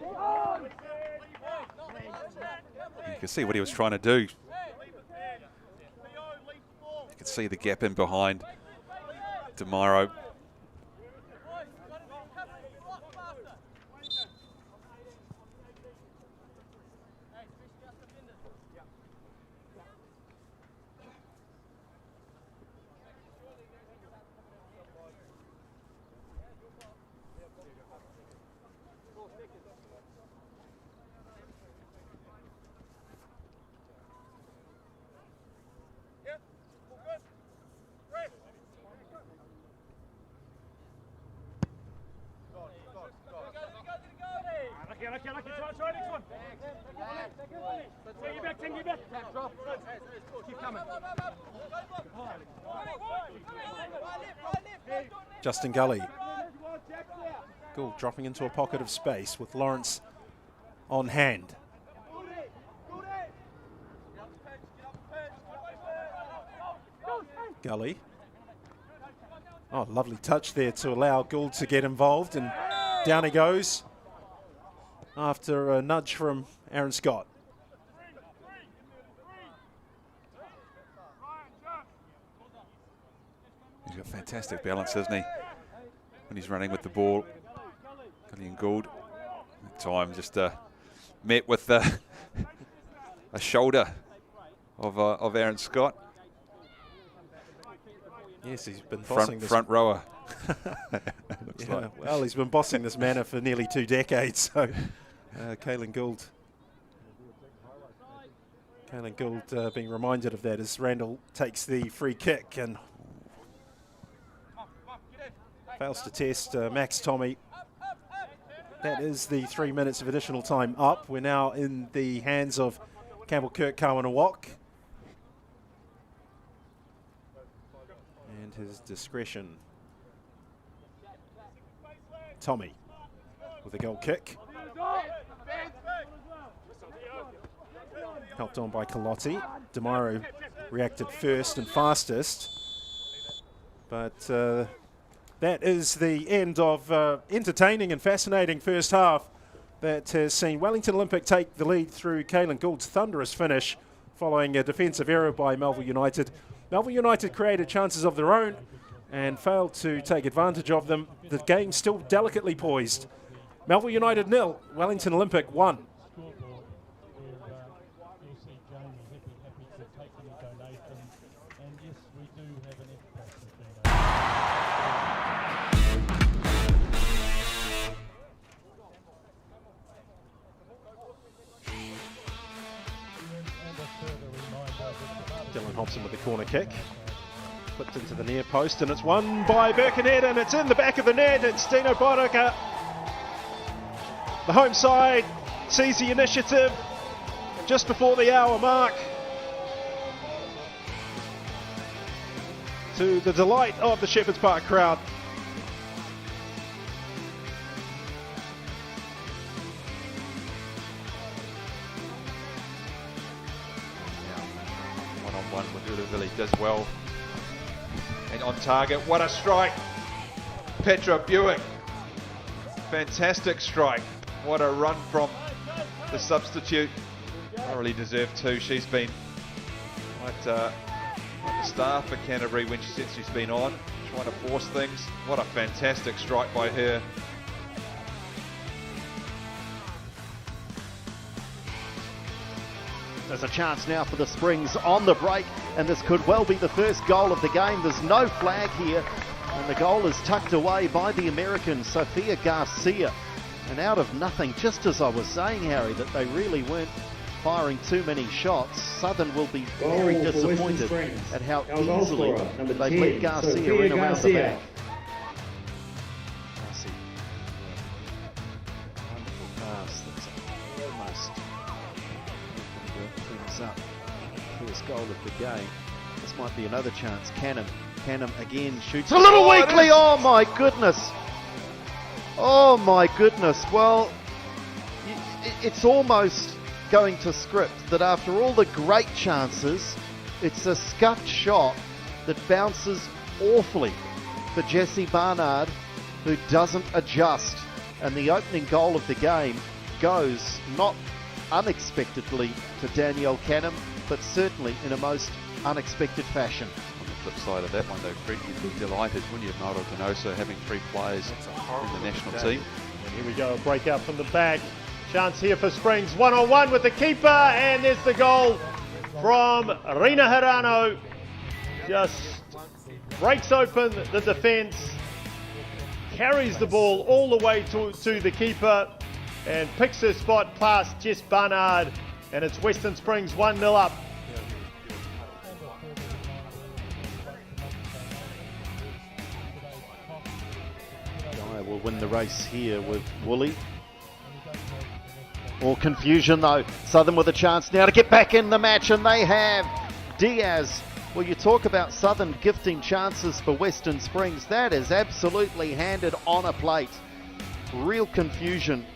B: can see what he was trying to do. You can see the gap in behind DeMiro.
A: Justin Gully. Gould dropping into a pocket of space with Lawrence on hand. Gully. Oh, lovely touch there to allow Gould to get involved, and down he goes after a nudge from Aaron Scott.
B: He's got fantastic balance, hasn't he? When he's running with the ball. Gillian Gould, at time just met with a shoulder of Aaron Scott.
A: Yes, he's been bossing
B: front rower.
A: Yeah, like. Well, he's been bossing this manor for nearly 2 decades. So, Caelan Gould being reminded of that as Randall takes the free kick and fails to test Max Tommy. That is the 3 minutes of additional time up. We're now in the hands of Campbell Kirk Kawanawok. And his discretion. Tommy with a goal kick. Helped on by Calotti. DeMiro reacted first and fastest. But that is the end of entertaining and fascinating first half that has seen Wellington Olympic take the lead through Caelan Gould's thunderous finish following a defensive error by Melville United. Melville United created chances of their own and failed to take advantage of them. The game still delicately poised. Melville United 0, Wellington Olympic 1. Dylan Hobson with the corner kick. Flipped into the near post, and it's won by Birkenhead, and it's in the back of the net. It's Dino Bonica. The home side sees the initiative just before the hour mark, to the delight of the Shepherds Park crowd.
E: One-on-one with Ulavili does well. And on target, what a strike. Petra Buick. Fantastic strike. What a run from the substitute. Thoroughly deserved too. She's been quite the star for Canterbury since she's been on, trying to force things. What a fantastic strike by her.
F: There's a chance now for the Springs on the break, and this could well be the first goal of the game. There's no flag here, and the goal is tucked away by the American Sophia Garcia. And out of nothing, just as I was saying, Harry, that they really weren't firing too many shots, Southern will be very disappointed at how easily they let Garcia in around the back. Garcia. Wonderful pass that's almost things up. First goal of the game. This might be another chance. Canham again shoots a little weakly. Oh my goodness. Oh my goodness. Well, it's almost going to script that after all the great chances, it's a scuffed shot that bounces awfully for Jessie Barnard, who doesn't adjust. And the opening goal of the game goes not unexpectedly to Danielle Canham, but certainly in a most unexpected fashion.
B: On the flip side of that one though, Fred, you'd be delighted, wouldn't you, Mauro Donoso having 3 players in the national team.
G: And here we go, a breakout from the back. Chance here for Springs, one-on-one with the keeper, and there's the goal from Rina Hirano. Just breaks open the defence, carries the ball all the way to the keeper, and picks her spot past Jess Barnard, and it's Western Springs 1-0 up.
F: Gower will win the race here with Woolley. More confusion though. Southern with a chance now to get back in the match, and they have. Diaz. Well, you talk about Southern gifting chances for Western Springs. That is absolutely handed on a plate. Real confusion.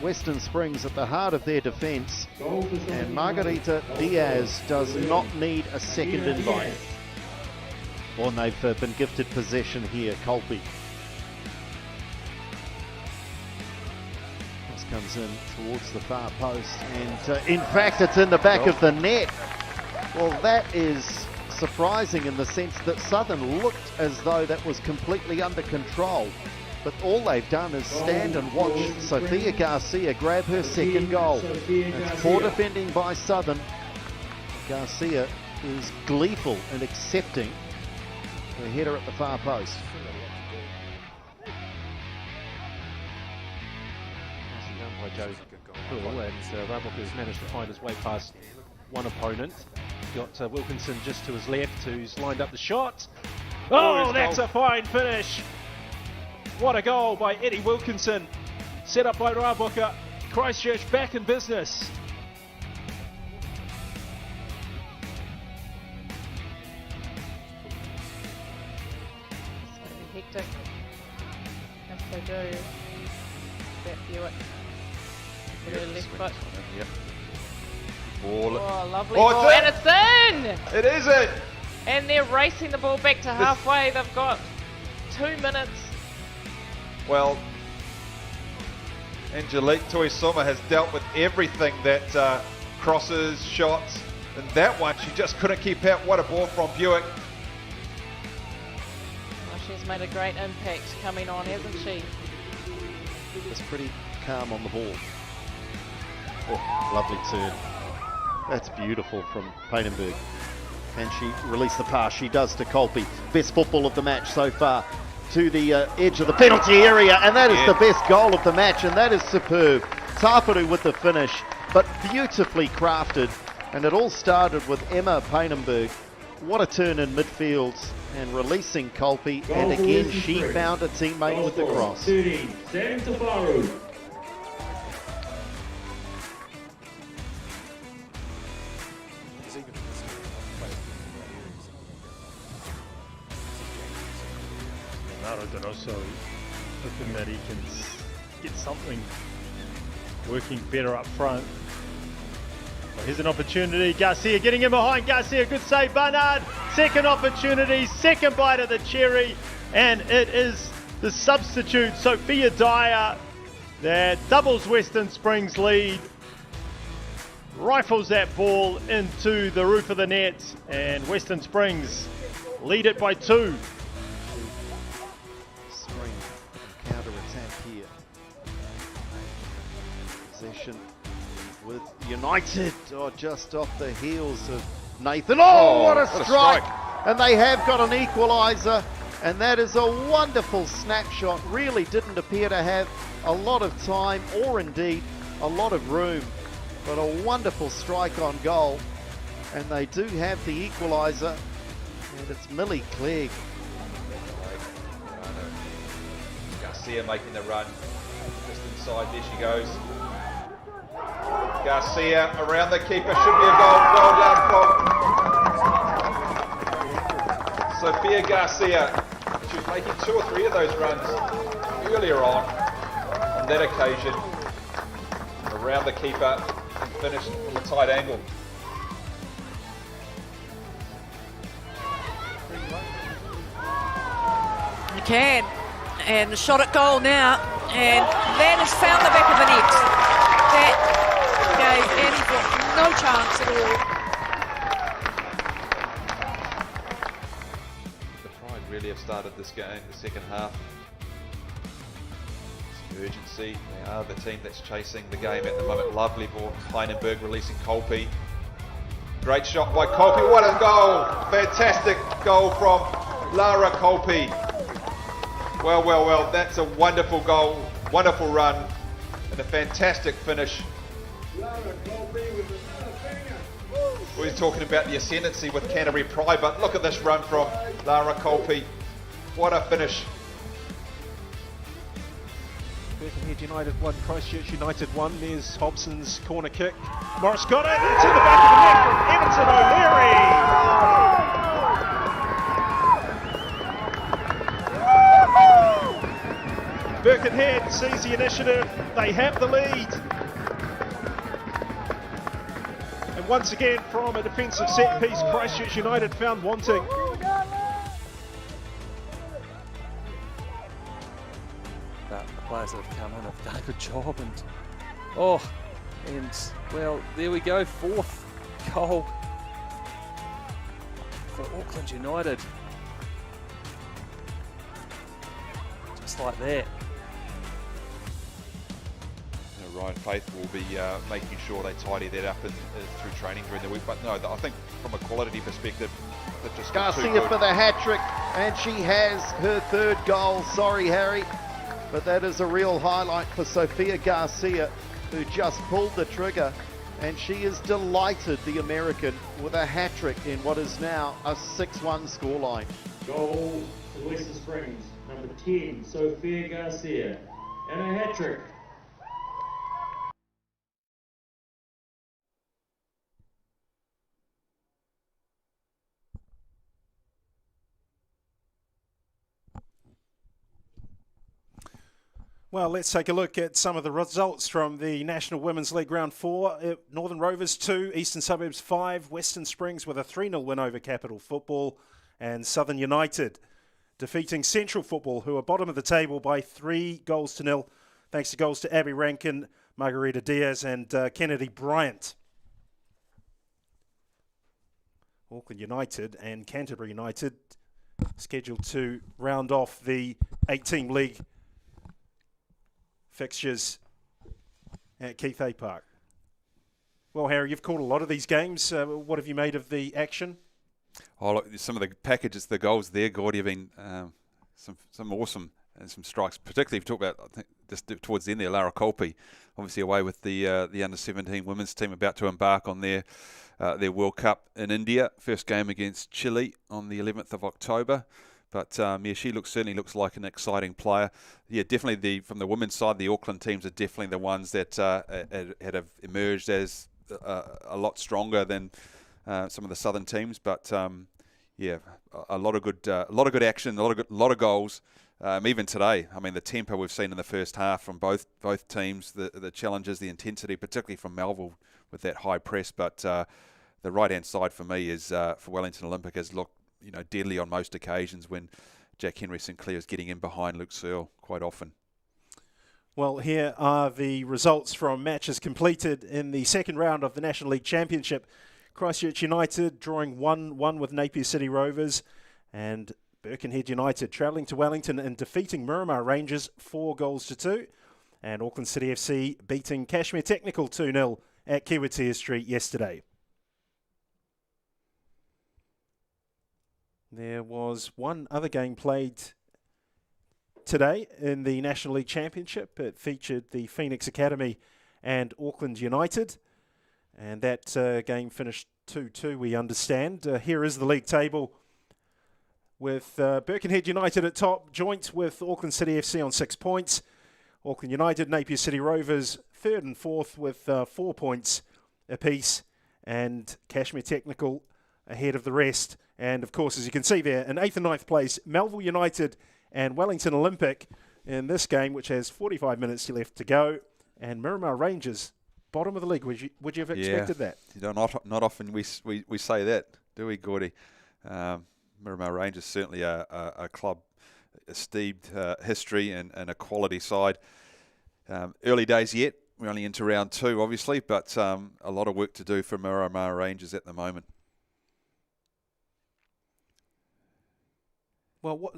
F: Western Springs at the heart of their defence. And Margarita Diaz does not need a second invite. Well, and they've been gifted possession here, Colby. Comes in towards the far post, and in fact it's in the back of the net. Well, that is surprising in the sense that Southern looked as though that was completely under control, but all they've done is stand and watch Sophia Garcia grab her second goal. It's poor defending by Southern. Garcia is gleeful and accepting the header at the far post.
H: By Joe Poole, and Raboka has managed to find his way past one opponent. Got Wilkinson just to his left, who's lined up the shot. Oh, that's a fine finish. What a goal by Eddie Wilkinson. Set up by Raboka. Christchurch back in business.
I: It's going to be hectic. If they do, that Buick. Her left foot.
E: Yep. Ball.
I: Oh, lovely
E: Oh,
I: ball. And it's in!
E: It is it!
I: And they're racing the ball back to halfway. They've got 2 minutes.
E: Well, Angelique Tuisoma has dealt with everything that crosses, shots, and that one she just couldn't keep out. What a ball from Buick.
I: Well, she's made a great impact coming on, hasn't she?
F: It's pretty calm on the ball. Oh, lovely turn. That's beautiful from Painenberg. And she released the pass. She does to Colby. Best football of the match so far. To the edge of the penalty area. And that is the best goal of the match. And that is superb. Taparu with the finish. But beautifully crafted. And it all started with Emma Painenberg What a turn in midfield and releasing Kolpe, and again she found a teammate with the cross.
J: 13, Sam Tafaru.
G: Naro Donoso hoping that he can get something working better up front. Well, here's an opportunity. Garcia getting in behind. Garcia, good save. Barnard, second opportunity, second bite of the cherry, and it is the substitute, Sophia Dyer, that doubles Western Springs' lead. Rifles that ball into the roof of the net, and Western Springs lead it by 2.
F: Spring counter attack here. Possession with United, just off the heels of Nathan. Oh, what a strike! And they have got an equaliser, and that is a wonderful snapshot. Really didn't appear to have a lot of time or indeed a lot of room, but a wonderful strike on goal, and they do have the equaliser, and it's Millie Clegg.
E: Garcia making the run, just inside, there she goes. Garcia around the keeper, should be a goal. Well done, Sophia Garcia. She was making 2 or 3 of those runs earlier on that occasion. Around the keeper and finished from a tight angle.
I: You can. And the shot at goal now. And that has found the back of the net. That gave Annie no chance at all.
E: The Pride really have started this game, the second half. Some urgency. They are the team that's chasing the game at the moment. Lovely ball. Heinenberg releasing Kolpe. Great shot by Kolpe. What a goal! Fantastic goal from Lara Kolpe. Well, that's a wonderful goal, wonderful run, and a fantastic finish. We're talking about the ascendancy with Canterbury Pride, but look at this run from Lara Kolpe. What a finish.
H: Birkenhead United 1, Christchurch United 1. There's Hobson's corner kick. Morris got it into the back of the net from Everton O'Leary. Birkenhead sees the initiative. They have the lead. And once again, from a defensive set piece, Christchurch United found wanting.
K: The players that have come in have done a good job, and well, there we go, 4th goal for Auckland United. Just like that.
E: Ryan Faith will be making sure they tidy that up through training during the week. But no, I think from a quality perspective, they've just got
F: Garcia for the hat-trick, and she has her 3rd goal. Sorry, Harry, but that is a real highlight for Sophia Garcia, who just pulled the trigger, and she is delighted, the American, with a hat-trick in what is now a 6-1 scoreline.
J: Goal for Western Springs, number 10, Sophia Garcia, and a hat-trick.
A: Well, let's take a look at some of the results from the National Women's League Round 4. Northern Rovers 2, Eastern Suburbs 5, Western Springs with a 3-0 win over Capital Football, and Southern United defeating Central Football, who are bottom of the table by 3-0, thanks to goals to Abby Rankin, Margarita Diaz and Kennedy Bryant. Auckland United and Canterbury United scheduled to round off the 8-team league fixtures at Keith A Park. Well, Harry, you've called a lot of these games. What have you made of the action?
B: Oh, look, some of the packages, the goals there, Gordy, have been some awesome some strikes, particularly if you talk about, I think, just towards the end there, Lara Kolpi, obviously away with the under-17 women's team about to embark on their World Cup in India. First game against Chile on the 11th of October. But yeah, she certainly looks like an exciting player. Yeah, definitely from the women's side, the Auckland teams are definitely the ones that have emerged as a lot stronger than some of the southern teams. But yeah, a lot of good action, a lot of goals. Even today, I mean, the tempo we've seen in the first half from both teams, the challenges, the intensity, particularly from Melville with that high press. But the right-hand side for me is for Wellington Olympic has looked, deadly on most occasions when Jack Henry Sinclair is getting in behind Luke Searle quite often.
A: Well, here are the results from matches completed in the second round of the National League Championship. Christchurch United drawing 1-1 with Napier City Rovers, and Birkenhead United travelling to Wellington and defeating Miramar Rangers 4-2, and Auckland City FC beating Kashmir Technical 2-0 at Kiwitea Street yesterday. There was one other game played today in the National League Championship. It featured the Phoenix Academy and Auckland United, and that game finished 2-2, we understand. Here is the league table with Birkenhead United at top, joint with Auckland City FC on 6 points. Auckland United, Napier City Rovers, third and fourth with 4 points apiece, and Kashmir Technical ahead of the rest. And of course, as you can see there, in 8th and 9th place, Melville United and Wellington Olympic in this game, which has 45 minutes left to go. And Miramar Rangers, bottom of the league. Would you have expected that?
B: Not often we say that, do we, Gordy? Miramar Rangers certainly a club, a steeped history and a quality side. Early days yet. We're only into round 2, obviously, but a lot of work to do for Miramar Rangers at the moment.
A: Well,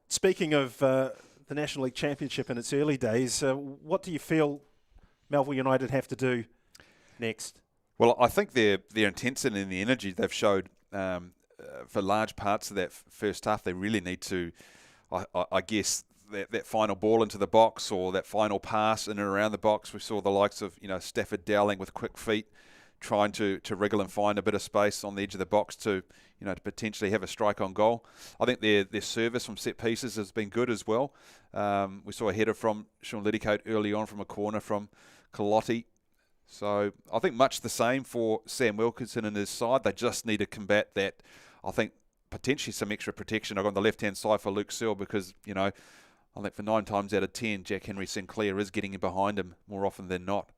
A: speaking of the National League Championship in its early days, what do you feel Melville United have to do next?
B: Well, I think their intensity and the energy they've showed for large parts of that first half, they really need to, I guess, that final ball into the box or that final pass in and around the box. We saw the likes of Stafford Dowling with quick feet, trying to wriggle and find a bit of space on the edge of the box to to potentially have a strike on goal. I think their service from set pieces has been good as well. We saw a header from Sean Letticoat early on from a corner from Calotti. So I think much the same for Sam Wilkinson and his side. They just need to combat that. I think potentially some extra protection on the left-hand side for Luke Searle because, I think for 9 times out of 10, Jack Henry Sinclair is getting in behind him more often than not.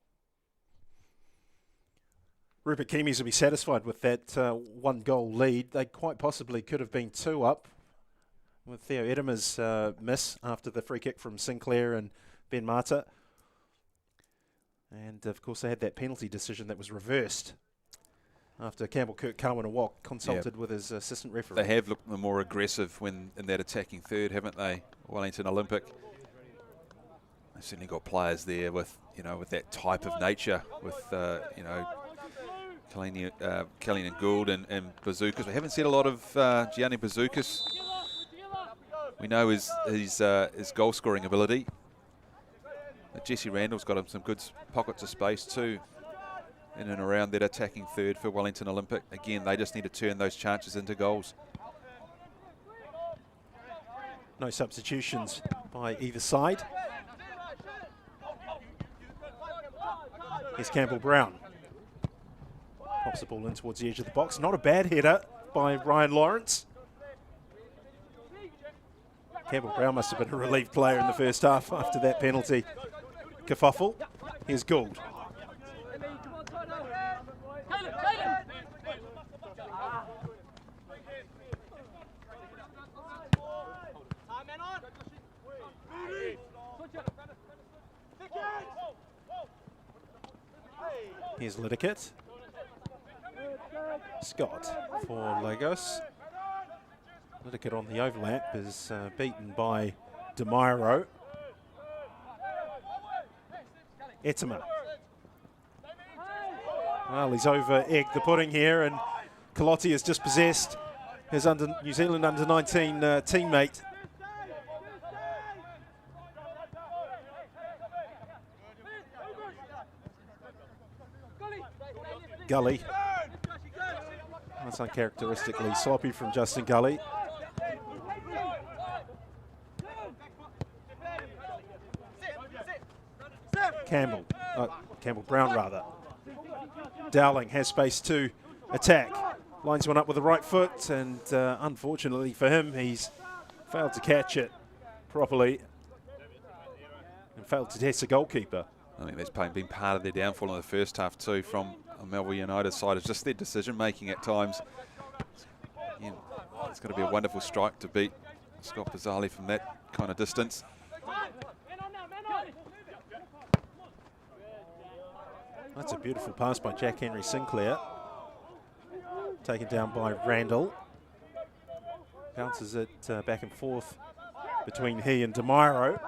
A: Rupert Keamies will be satisfied with that 1-goal lead. They quite possibly could have been 2 up with Theo Edema's miss after the free kick from Sinclair and Ben Mata. And, of course, they had that penalty decision that was reversed after Campbell Kirk Kawanawak consulted with his assistant referee.
B: They have looked more aggressive when in that attacking third, haven't they? Wellington Olympic. They've certainly got players there with, with that type of nature, with, Kellyan and Gould and Bazookas. We haven't seen a lot of Gianni Bazookas. We know his goal-scoring ability. But Jesse Randall's got him some good pockets of space too in and around that attacking third for Wellington Olympic. Again, they just need to turn those chances into goals.
A: No substitutions by either side. Here's Campbell Brown. Pops the ball in towards the edge of the box. Not a bad header by Ryan Lawrence. Campbell Brown must have been a relief player in the first half after that penalty kerfuffle. Here's Gould. Here's Liddickett. Scott for Lagos. Liddickett on the overlap is beaten by DeMiro. Etema. Well, he's over-egged the pudding here, and Calotti has dispossessed his New Zealand under-19 teammate. Gully. That's uncharacteristically sloppy from Justin Gully. Campbell Brown rather. Dowling has space to attack. Lines one up with the right foot, and unfortunately for him, he's failed to catch it properly and failed to test the goalkeeper.
B: I think that's been part of their downfall in the first half too from a Melville United side. It's just their decision making at times. Again, it's going to be a wonderful strike to beat Scott Pizzali from that kind of distance.
A: That's a beautiful pass by Jack Henry Sinclair. Taken down by Randall. Bounces it back and forth between he and DeMiro.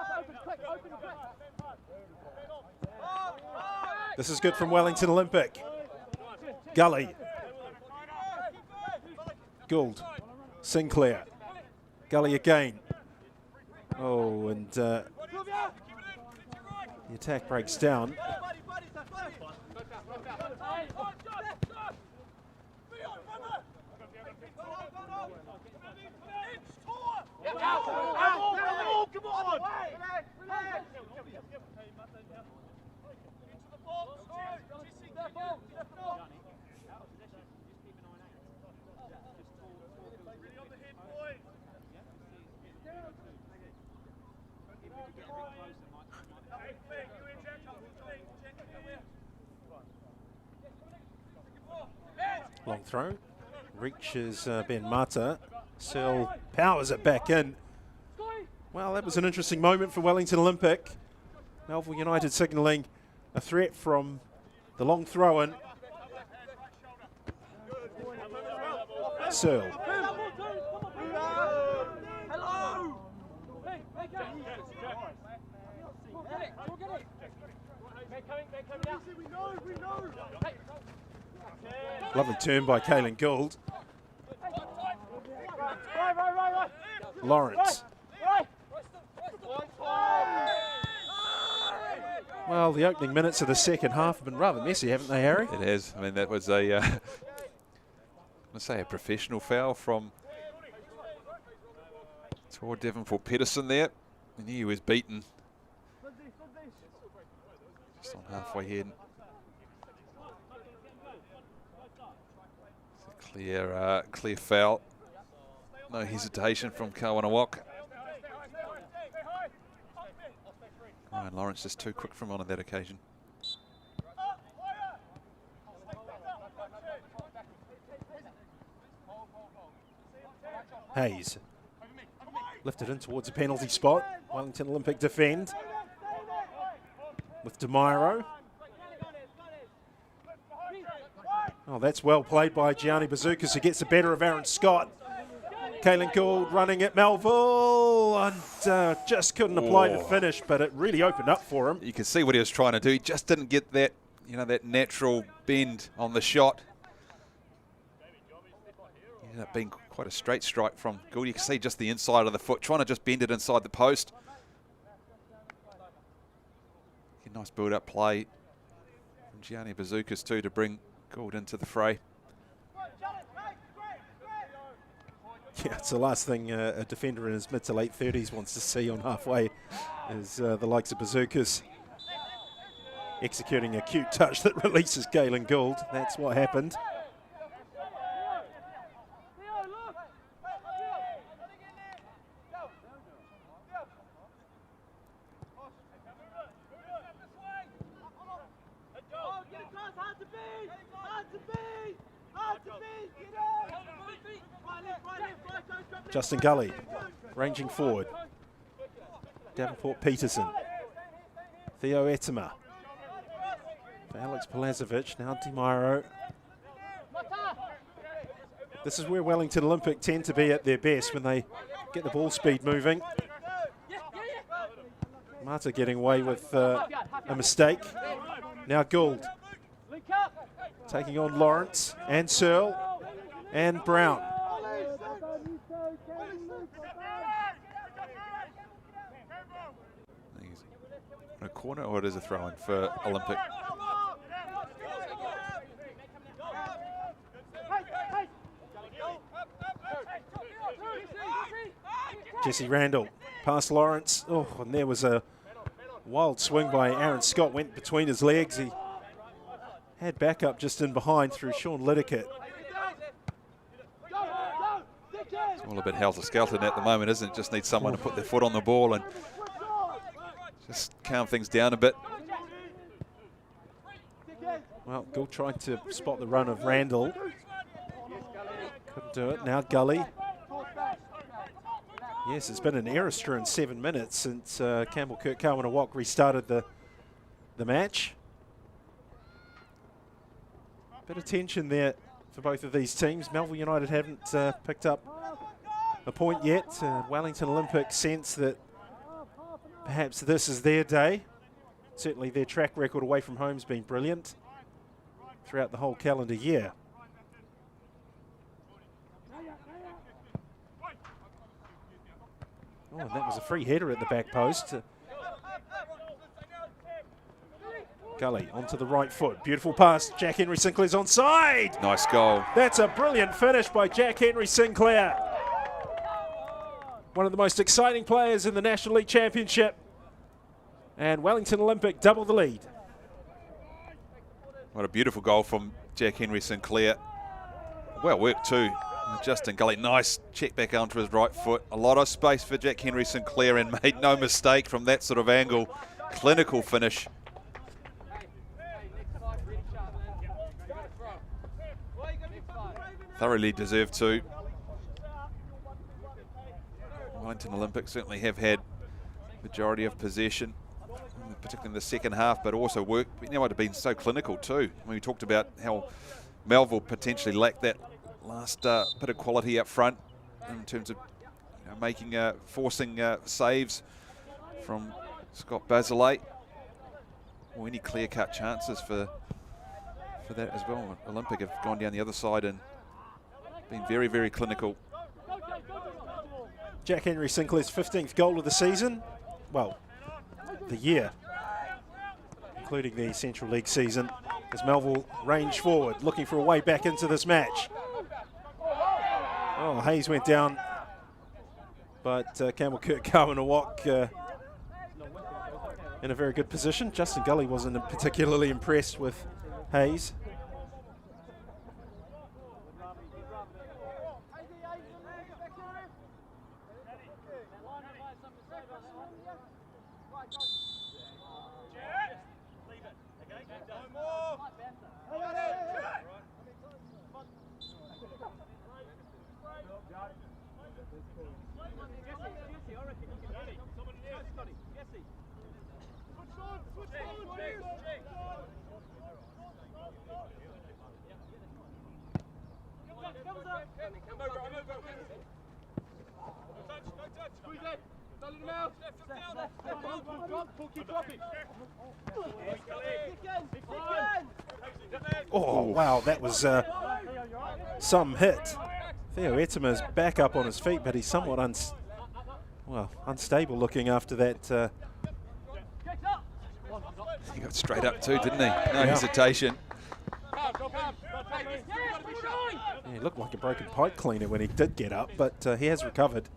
A: This is good from Wellington Olympic. Gully. Gould. Sinclair. Gully again. Oh, and the attack breaks down. Long throw, reaches Ben Mata. Searle powers it back in. Well, that was an interesting moment for Wellington Olympic. Melville United signalling a threat from the long throw-in. Searle. Lovely turn by Caelan Gould. Lawrence. Well, the opening minutes of the second half have been rather messy, haven't they, Harry?
B: It has. I mean, that was a, let's say, a professional foul from toward Devonport Pedersen there. I knew he was beaten. Just on halfway head. Clear foul. No hesitation from Kawanawak. Ryan Lawrence just too quick from on that occasion.
A: Hayes. Lifted in towards a penalty spot. Wellington Olympic defend. With DeMiro. Oh, that's well played by Gianni Bazookas, who gets the better of Aaron Scott. Caelan Gould running at Melville and just couldn't apply the finish, but it really opened up for him.
B: You can see what he was trying to do. He just didn't get that, you know, that natural bend on the shot. It ended up being quite a straight strike from Gould. You can see just the inside of the foot, trying to just bend it inside the post. Nice build-up play from Gianni Bazookas too to bring Gould into the fray.
A: Yeah, it's the last thing a defender in his mid to late 30s wants to see on halfway is the likes of Bazookas executing a cute touch that releases Caelan Gould. That's what happened. Justin Gully ranging forward. Davenport Peterson. Theo Etima. For Alex Palazovic. Now DeMiro. This is where Wellington Olympic tend to be at their best when they get the ball speed moving. Mata getting away with a mistake. Now Gould. Taking on Lawrence and Searle and Brown.
B: A corner, or it is a throw-in for Olympic?
A: Jesse Randall past Lawrence. Oh, and there was a wild swing by Aaron Scott, went between his legs. He had backup just in behind through Sean Liddickett.
B: It's all a bit helter-skelter at the moment, isn't it? Just needs someone to put their foot on the ball and just calm things down a bit.
A: Well, Gould tried to spot the run of Randall. Couldn't do it. Now Gully. Yes, it's been an error-strewn 7 minutes since Campbell Kirk Kawanawak restarted the match. Bit of tension there for both of these teams. Melville United haven't picked up a point yet. Wellington Olympic sense that perhaps this is their day. Certainly their track record away from home has been brilliant throughout the whole calendar year. Oh, and that was a free header at the back post. Gully onto the right foot. Beautiful pass. Jack Henry Sinclair's onside.
B: Nice goal.
A: That's a brilliant finish by Jack Henry Sinclair. One of the most exciting players in the National League Championship. And Wellington Olympic double the lead.
B: What a beautiful goal from Jack Henry Sinclair. Well worked too. Justin Gully, nice check back onto his right foot. A lot of space for Jack Henry Sinclair and made no mistake from that sort of angle. Clinical finish. Thoroughly deserved to. Wellington Olympic certainly have had majority of possession, particularly in the second half, but also work. You know, it have been so clinical too. I mean, we talked about how Melville potentially lacked that last bit of quality up front in terms of making, forcing saves from Scott Basilate. Or any clear-cut chances for that as well. Olympic have gone down the other side and been very, very clinical.
A: Jack Henry Sinclair's 15th goal of the season. Well, the year, including the Central League season, as Melville range forward, looking for a way back into this match. Oh, Hayes went down, but Campbell Kirk Kawanawak in a very good position. Justin Gully wasn't particularly impressed with Hayes. Oh, wow, that was some hit. Theo Etima's back up on his feet, but he's somewhat unstable looking after that.
B: He got straight up too, didn't he? No hesitation.
A: Yeah, he looked like a broken pipe cleaner when he did get up, but he has recovered.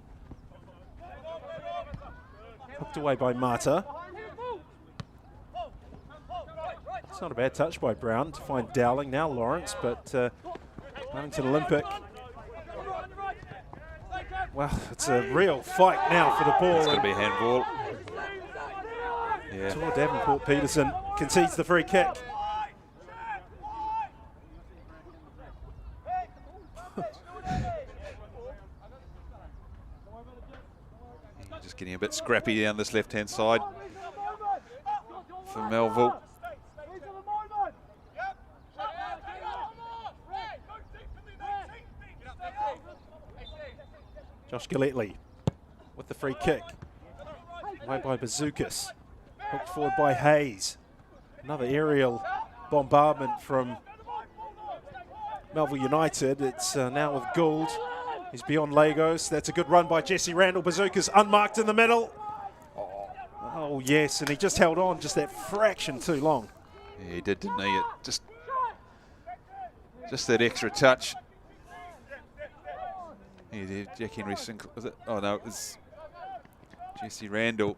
A: Hooked away by Mata. It's not a bad touch by Brown to find Dowling. Now Lawrence, but Wellington Olympic. Well, it's a real fight now for the ball.
B: It's going to be a handball.
A: Yeah. Tor Davenport Peterson concedes the free kick.
B: Just getting a bit scrappy down this left-hand side for Melville.
A: Josh Gillespie with the free kick. Away by Bazookas. Hooked forward by Hayes. Another aerial bombardment from Melville United. It's now with Gould. He's beyond Lagos. That's a good run by Jesse Randall. Bazookas unmarked in the middle. Oh, yes, and he just held on just that fraction too long.
B: Yeah, he did, didn't he? It just that extra touch. Yeah, Jack Henry Sinclair, was it? Oh no, it was Jesse Randall.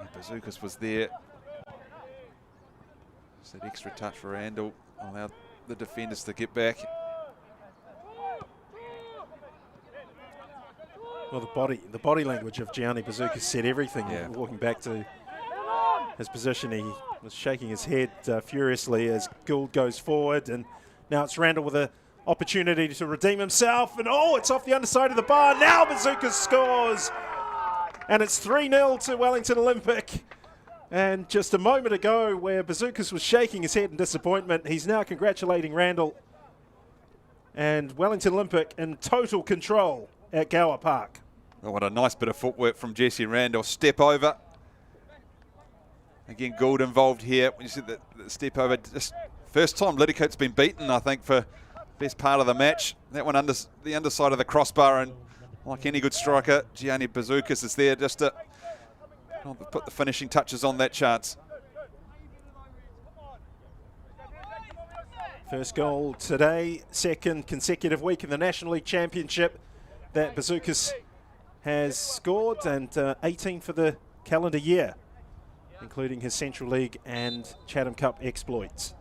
B: And Bazookas was there. Just that extra touch for Randall allowed the defenders to get back.
A: Well, the body language of Gianni Bazookas said everything.
B: Yeah.
A: Walking back to his position, he was shaking his head furiously as Gould goes forward, and now it's Randall with an opportunity to redeem himself, and oh, it's off the underside of the bar. Now Bazookas scores, and it's 3-0 to Wellington Olympic. And just a moment ago, where Bazookas was shaking his head in disappointment, he's now congratulating Randall. And Wellington Olympic in total control at Gower Park.
B: Oh, what a nice bit of footwork from Jesse Randall. Step over. Again, Gould involved here. When you see the step over, just first time Liddicoat's been beaten, I think, for best part of the match. That one under the underside of the crossbar, and like any good striker, Gianni Bazookas is there just to put the finishing touches on that chance.
A: First goal today, second consecutive week in the National League Championship that Bazookas has scored, and 18 for the calendar year, including his Central League and Chatham Cup exploits.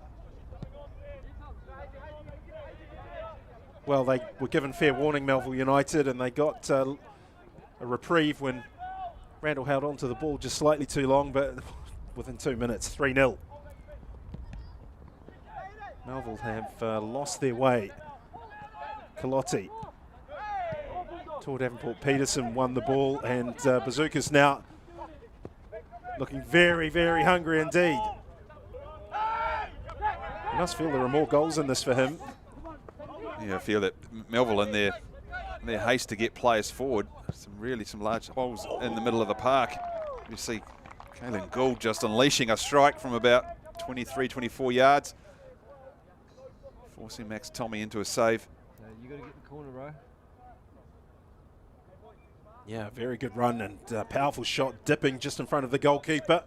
A: Well, they were given fair warning, Melville United, and they got a reprieve when Randall held on to the ball just slightly too long, but within 2 minutes, 3-0. Melville have lost their way. Calotti. Tor Davenport-Peterson won the ball, and Bazookas now looking very, very hungry indeed. You must feel there are more goals in this for him.
B: Yeah, I feel that Melville in their haste to get players forward, some large holes in the middle of the park. You see Caelan Gould just unleashing a strike from about 23, 24 yards, forcing Max Tommy into a save.
L: You got to get the corner, bro.
A: Yeah, very good run and powerful shot, dipping just in front of the goalkeeper.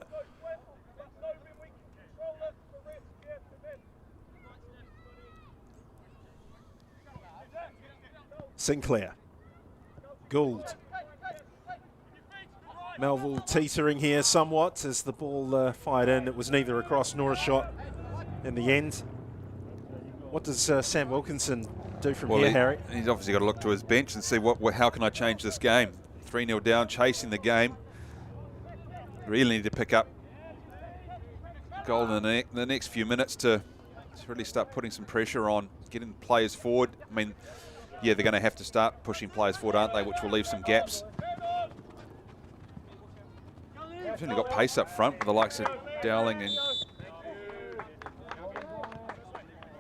A: Sinclair. Gould. Melville teetering here somewhat as the ball fired in. It was neither a cross nor a shot in the end. What does Sam Wilkinson do from here, Harry?
B: He's obviously got to look to his bench and see how can I change this game. 3-0 down, chasing the game. Really need to pick up a goal in the next few minutes to really start putting some pressure on, getting players forward. I mean, yeah, they're going to have to start pushing players forward, aren't they, which will leave some gaps. They've only got pace up front with the likes of Dowling and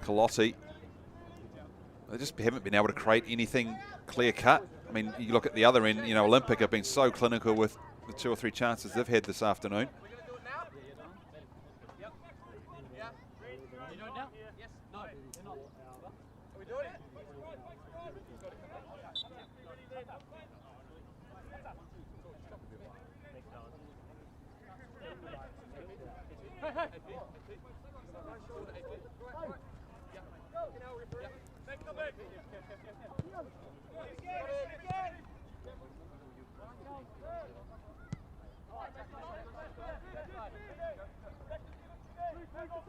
B: Calotti. They just haven't been able to create anything clear-cut. I mean, you look at the other end, you know, Olympic have been so clinical with the 2 or 3 chances they've had this afternoon.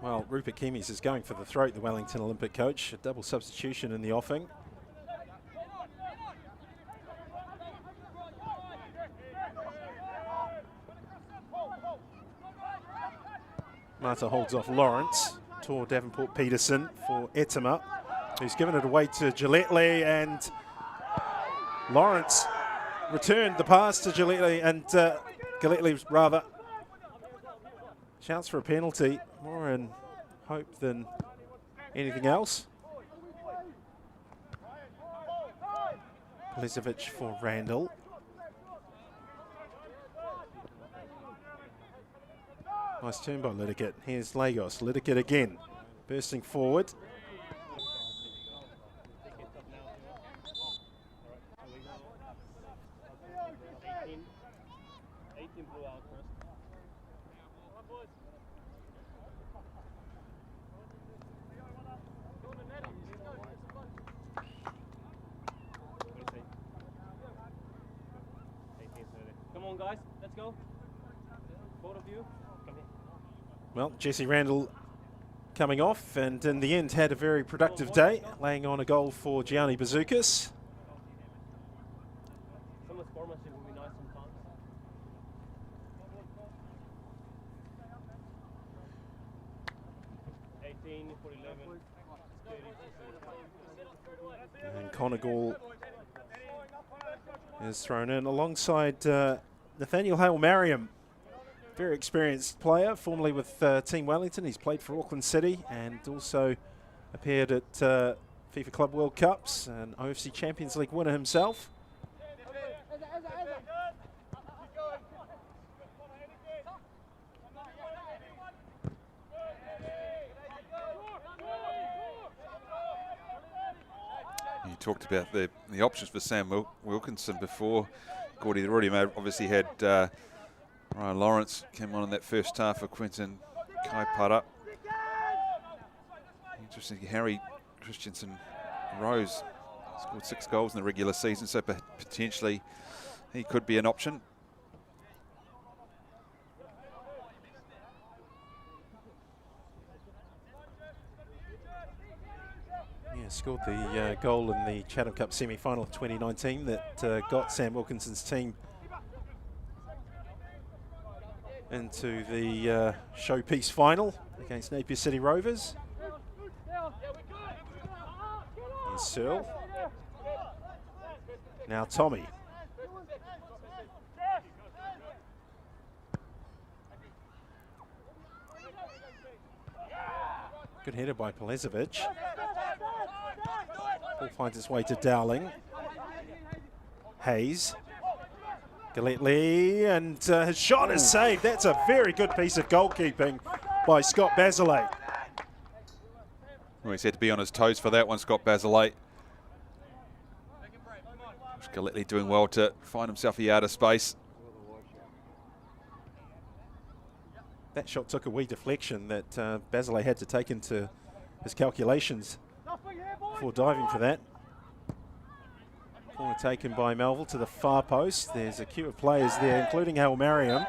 A: Well, Rupert Kemes is going for the throat, the Wellington Olympic coach. A double substitution in the offing. Marta holds off Lawrence. Tor Davenport-Peterson for Etema, who's given it away to Gillette, and Lawrence returned the pass to Gillette, and Gillette rather shouts for a penalty, more in hope than anything else. Plisevic for Randall. Nice turn by Liddicoat. Here's Lagos. Liddicoat again, bursting forward.
L: on, guys. Let's go. Both of you. Come here.
A: Well, Jesse Randall coming off, and in the end had a very productive day, laying on a goal for Gianni Bazoukas.
L: Some of the scoremanship will be nice sometimes.
A: And Conagall is thrown in alongside Nathaniel Hale-Mariam, very experienced player, formerly with Team Wellington. He's played for Auckland City and also appeared at FIFA Club World Cups and OFC Champions League winner himself.
B: You talked about the options for Sam Wilkinson before. Gordy, they already obviously had Ryan Lawrence came on in that first half for Quentin Kaipara. Interesting, Harry Christensen Rose scored 6 goals in the regular season, so potentially he could be an option.
A: Yeah, scored the goal in the Chatham Cup semi-final of 2019 that got Sam Wilkinson's team into the showpiece final against Napier City Rovers. Here's Searle. Now Tommy. Good header by Pelezovic. Ball finds its way to Dowling. Hayes. Galetli, and his shot is saved. That's a very good piece of goalkeeping by Scott Basilate.
B: Well, he's had to be on his toes for that one, Scott Basilate. Galetli doing well to find himself a yard of space.
A: That shot took a wee deflection that Basilate had to take into his calculations before diving for that. Corner taken by Melville to the far post. There's a queue of players there, including Hale-Mariam.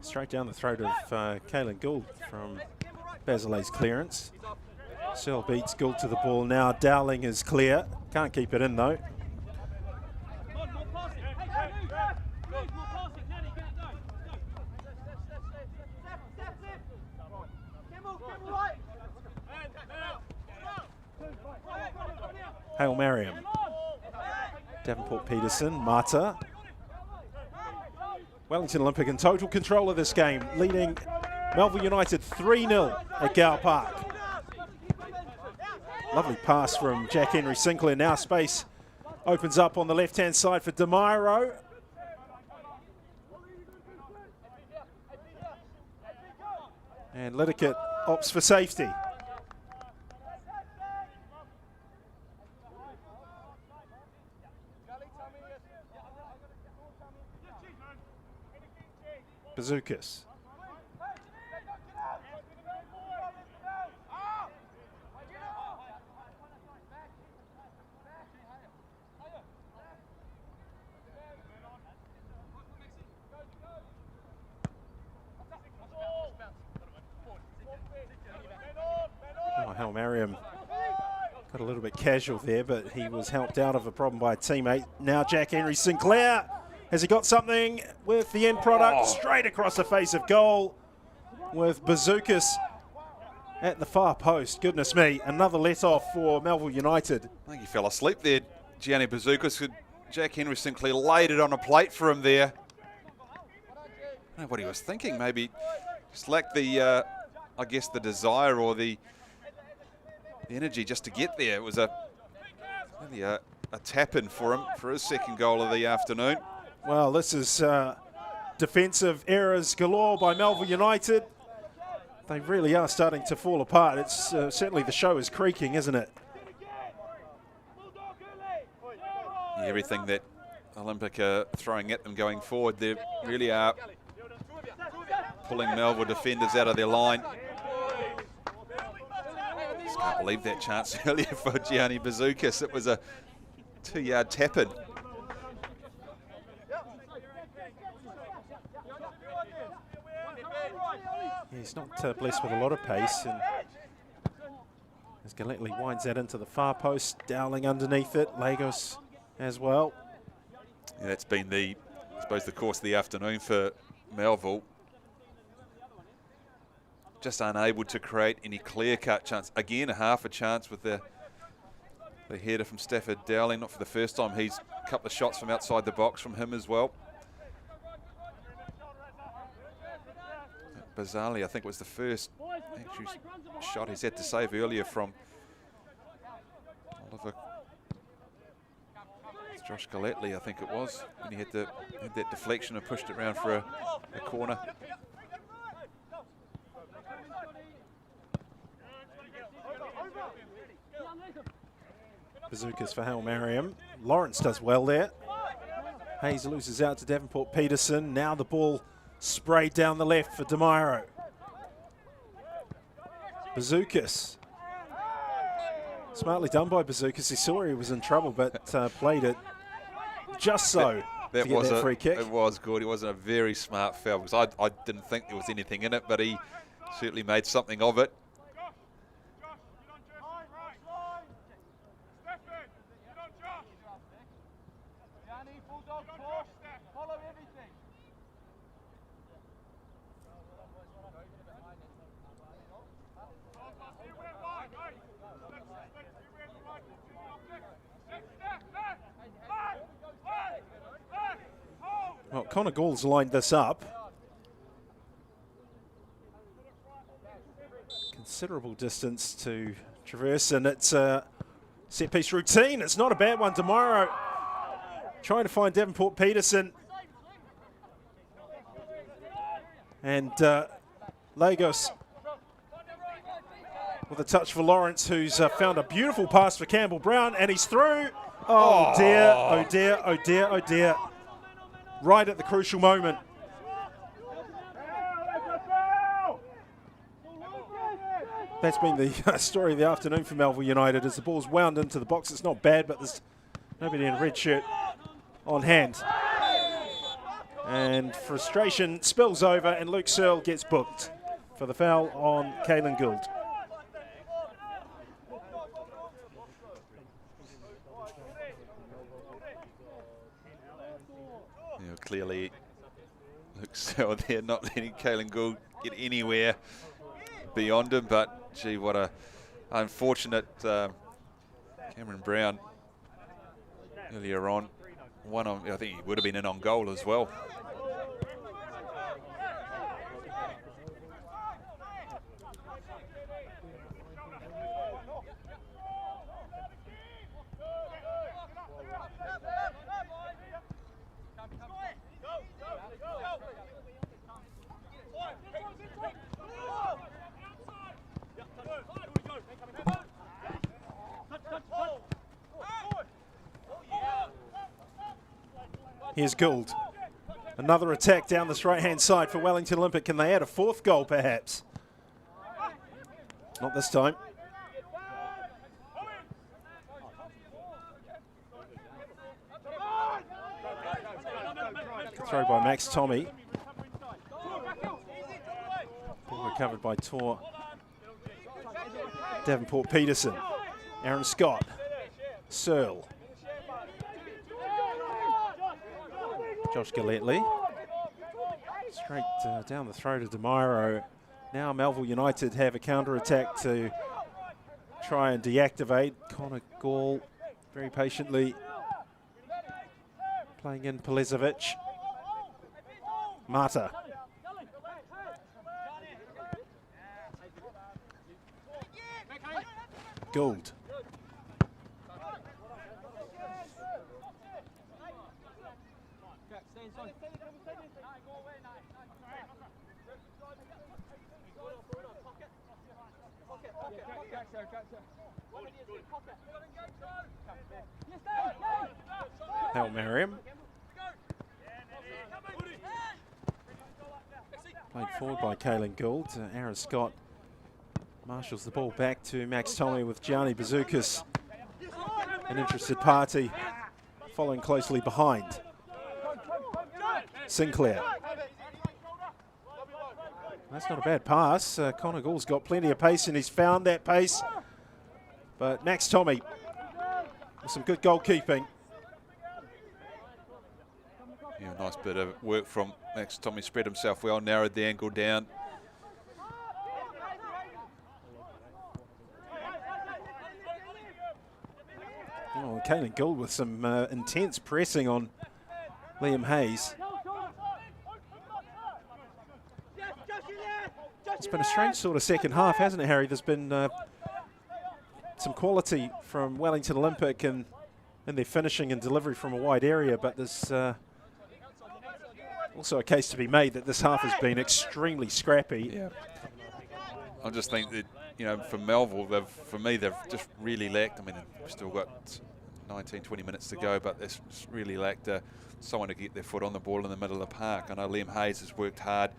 A: Straight down the throat of Caelan Gould from Basilate's clearance. Searle beats Gould to the ball now. Dowling is clear. Can't keep it in though. Hale-Mariam. Davenport Peterson, Mata. Wellington Olympic in total control of this game, leading Melville United 3-0 at Gower Park. Lovely pass from Jack Henry Sinclair. Now space opens up on the left-hand side for DeMiro. And Liddickett opts for safety. Bazoukas. Hale-Mariam got a little bit casual there, but he was helped out of a problem by a teammate. Now Jack Henry Sinclair. Has he got something with the end product? Straight across the face of goal with Bazoukas at the far post. Goodness me, another let-off for Melville United.
B: I think he fell asleep there, Gianni Bazoukas. Jack Henry Sinclair laid it on a plate for him there. I don't know what he was thinking. Maybe just lacked the, I guess, the desire or the energy just to get there. It was really a tap-in for him for his second goal of the afternoon.
A: Well, this is defensive errors galore by Melville United. They really are starting to fall apart. It's certainly the show is creaking, isn't it?
B: Yeah, everything that Olympic are throwing at them going forward, they really are pulling Melville defenders out of their line. Just can't believe that chance earlier for Gianni Bazoukas. It was a 2-yard tap-in.
A: He's not blessed with a lot of pace, and as Galetli winds that into the far post, Dowling underneath it, Lagos as well.
B: Yeah, that's been I suppose the course of the afternoon for Melville. Just unable to create any clear-cut chance. Again, a half a chance with the header from Stafford Dowling. Not for the first time. He's a couple of shots from outside the box from him as well. Bizarrely, I think it was the first actual shot he's had to save earlier from Oliver. Josh Galetli, I think it was, when he had that deflection and pushed it around for a corner.
A: Bazookas for Hal Mariam. Lawrence does well there. Hayes loses out to Davenport Peterson. Now the ball sprayed down the left for DeMiro. Bazookas. Smartly done by Bazookas. He saw he was in trouble, but played it just so
B: that
A: to get
B: was
A: that free kick.
B: It was good. It wasn't a very smart foul because I didn't think there was anything in it, but he certainly made something of it.
A: Well, Connor Gall's lined this up. Considerable distance to traverse, and it's a set-piece routine. It's not a bad one. DeMiro trying to find Davenport Peterson. And Lagos with a touch for Lawrence, who's found a beautiful pass for Campbell Brown, and he's through. Oh dear, oh dear, oh dear, oh dear. Right at the crucial moment. That's been the story of the afternoon for Melville United as the ball's wound into the box. It's not bad, but there's nobody in a red shirt on hand. And frustration spills over, and Luke Searle gets booked for the foul on Caelan Gould.
B: Clearly, Luke Searle there not letting Caelan Gould get anywhere beyond him, but gee, what a unfortunate Cameron Brown earlier on. I think he would have been in on goal as well.
A: Here's Gould. Another attack down this right-hand side for Wellington Olympic. Can they add a fourth goal, perhaps? Not this time. Throw by Max Tommy. Ball recovered by Tor Davenport Peterson. Aaron Scott. Searle. Josh Galetli. Straight down the throat of DeMiro. Now Melville United have a counter-attack to try and deactivate. Connor Gall very patiently playing in Pelezovic. Mata. Gould. Hail Mariam. Played forward by Kaylin Gould. Aaron Scott marshals the ball back to Max Tommy with Gianni Bazoukas, an interested party, following closely behind. Sinclair. That's not a bad pass. Connor Gould's got plenty of pace and he's found that pace. But Max Tommy with some good goalkeeping.
B: Yeah, nice bit of work from Max Tommy, spread himself well, narrowed the angle down.
A: Oh, Kaylin Gould with some intense pressing on Liam Hayes. It's been a strange sort of second half, hasn't it, Harry? There's been some quality from Wellington Olympic and in their finishing and delivery from a wide area, but there's also a case to be made that this half has been extremely scrappy.
B: Yeah. I just think that, you know, for Melville, for me, they've just really lacked. I mean, we've still got 19, 20 minutes to go, but they've just really lacked someone to get their foot on the ball in the middle of the park. I know Liam Hayes has worked hard.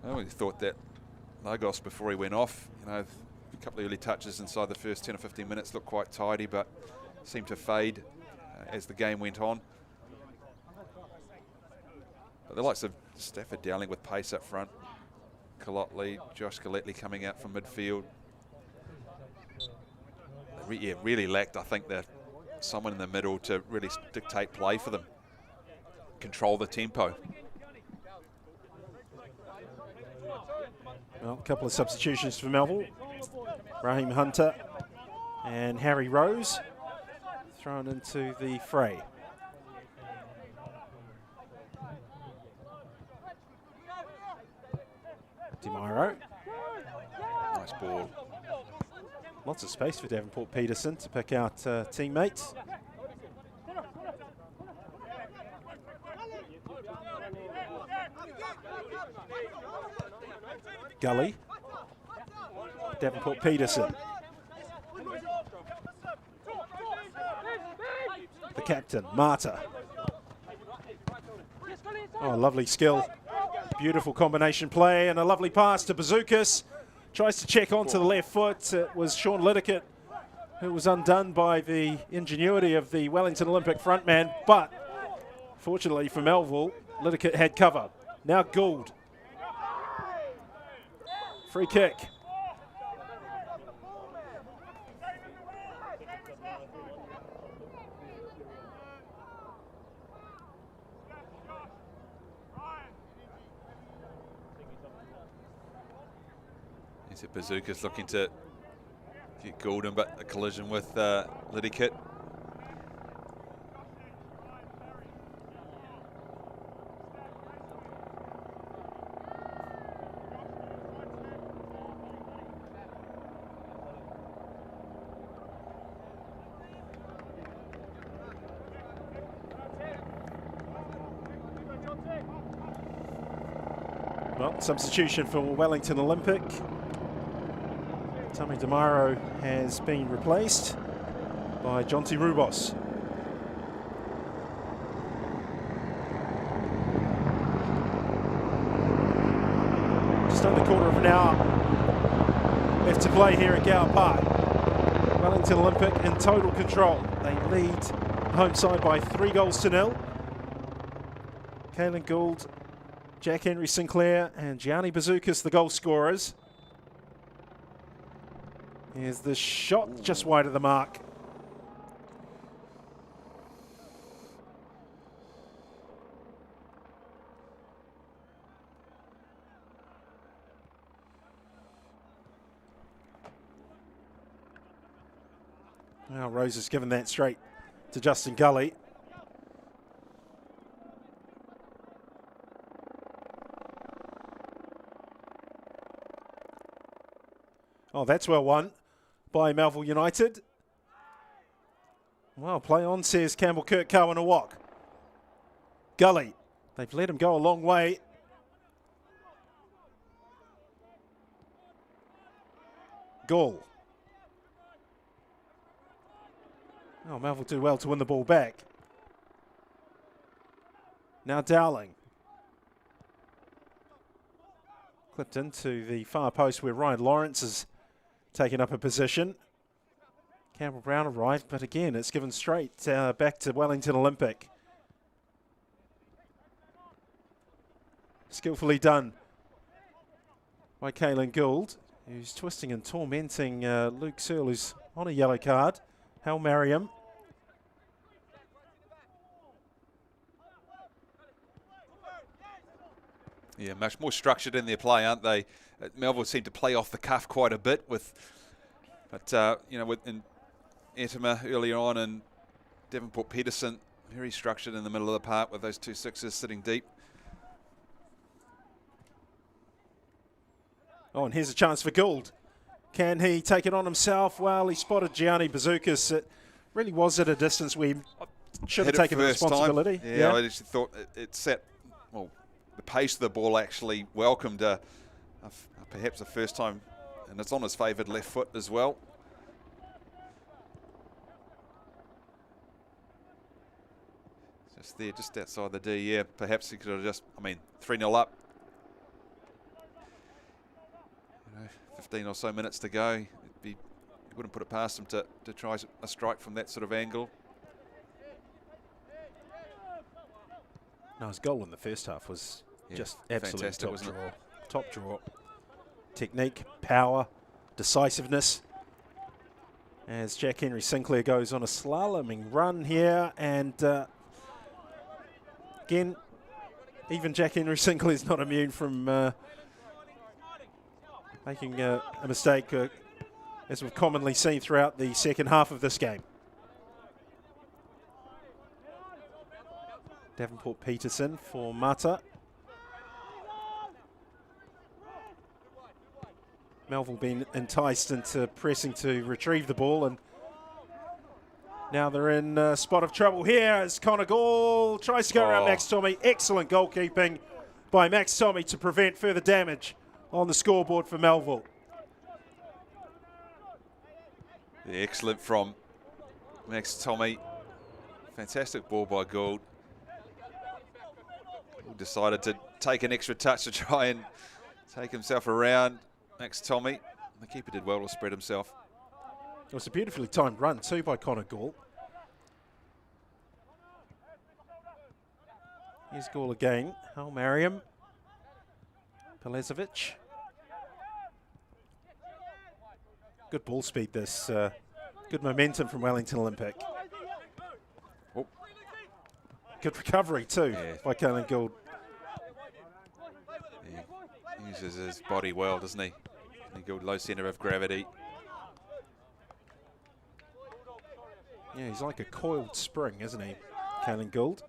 B: I always thought that Lagos, before he went off, you know, a couple of early touches inside the first 10 or 15 minutes looked quite tidy, but seemed to fade as the game went on. But the likes of Stafford Dowling with pace up front, Collotley, Josh Colletley coming out from midfield. Yeah, really lacked, I think, someone in the middle to really dictate play for them, control the tempo.
A: Well, a couple of substitutions for Melville. Raheem Hunter and Harry Rose thrown into the fray. DeMiro.
B: Nice ball.
A: Lots of space for Davenport Peterson to pick out teammates. Gully. Davenport Peterson. The captain, Marta. Oh, lovely skill. Beautiful combination play and a lovely pass to Bazoukas. Tries to check onto the left foot. It was Sean Liddickett who was undone by the ingenuity of the Wellington Olympic frontman, but fortunately for Melville, Liddickett had cover. Now Gould. Free kick.
B: Is it Bazoukas looking to get Goulden, but a collision with Liddickett.
A: Well, substitution for Wellington Olympic. Tommy DeMiro has been replaced by Jonty Rubos. Just under a quarter of an hour left to play here at Gower Park. Wellington Olympic in total control. They lead home side by 3-0. Kaylin Gould, Jack Henry Sinclair and Gianni Bazoukas, the goal scorers. Here's the shot just wide of the mark. Now Rose has given that straight to Justin Gully. Oh, that's well won by Melville United. Well, play on, says Campbell Kirk Kawanawak. Gully, they've let him go a long way. Gall. Oh, Melville do well to win the ball back. Now Dowling. Clipped into the far post where Ryan Lawrence is taking up a position. Campbell Brown arrived, but again, it's given straight back to Wellington Olympic. Skillfully done by Caelan Gould, who's twisting and tormenting Luke Searle, who's on a yellow card. Hal Mariam.
B: Yeah, much more structured in their play, aren't they? Melville seem to play off the cuff quite a bit with, but you know, with Etima earlier on and Devonport Peterson, very structured in the middle of the park with those 2 sixes sitting deep.
A: Oh, and here's a chance for Gould. Can he take it on himself? Well, he spotted Gianni Bazoukas. It really was at a distance where he should have taken the responsibility.
B: Yeah, I actually thought it set, well, the pace of the ball actually welcomed perhaps a first time, and it's on his favoured left foot as well. Just there, just outside the D, yeah. Perhaps he could have just, 3-0 up. 15 or so minutes to go. He wouldn't put it past him to try a strike from that sort of angle.
A: No, his goal in the first half was just absolutely
B: fantastic, wasn't it?
A: Top draw. Technique, power, decisiveness. As Jack Henry Sinclair goes on a slaloming run here, and again, even Jack Henry Sinclair's not immune from making a mistake, as we've commonly seen throughout the second half of this game. Devonport Peterson for Mata. Melville been enticed into pressing to retrieve the ball, and now they're in a spot of trouble here as Connor Gall tries to go around Max Tommy. Excellent goalkeeping by Max Tommy to prevent further damage on the scoreboard for Melville.
B: Yeah, excellent from Max Tommy. Fantastic ball by Gould. Gould decided to take an extra touch to try and take himself around Max Tommy. The keeper did well to spread himself.
A: It was a beautifully timed run too by Connor Gall. Here's Gall again. Hal Mariam. Pelezovic. Good ball speed this. Good momentum from Wellington Olympic.
B: Oh.
A: Good recovery too by Caelan Gould.
B: He uses his body well, doesn't he? Gould, low centre of gravity.
A: Yeah, he's like a coiled spring, isn't he, Caelan Gould?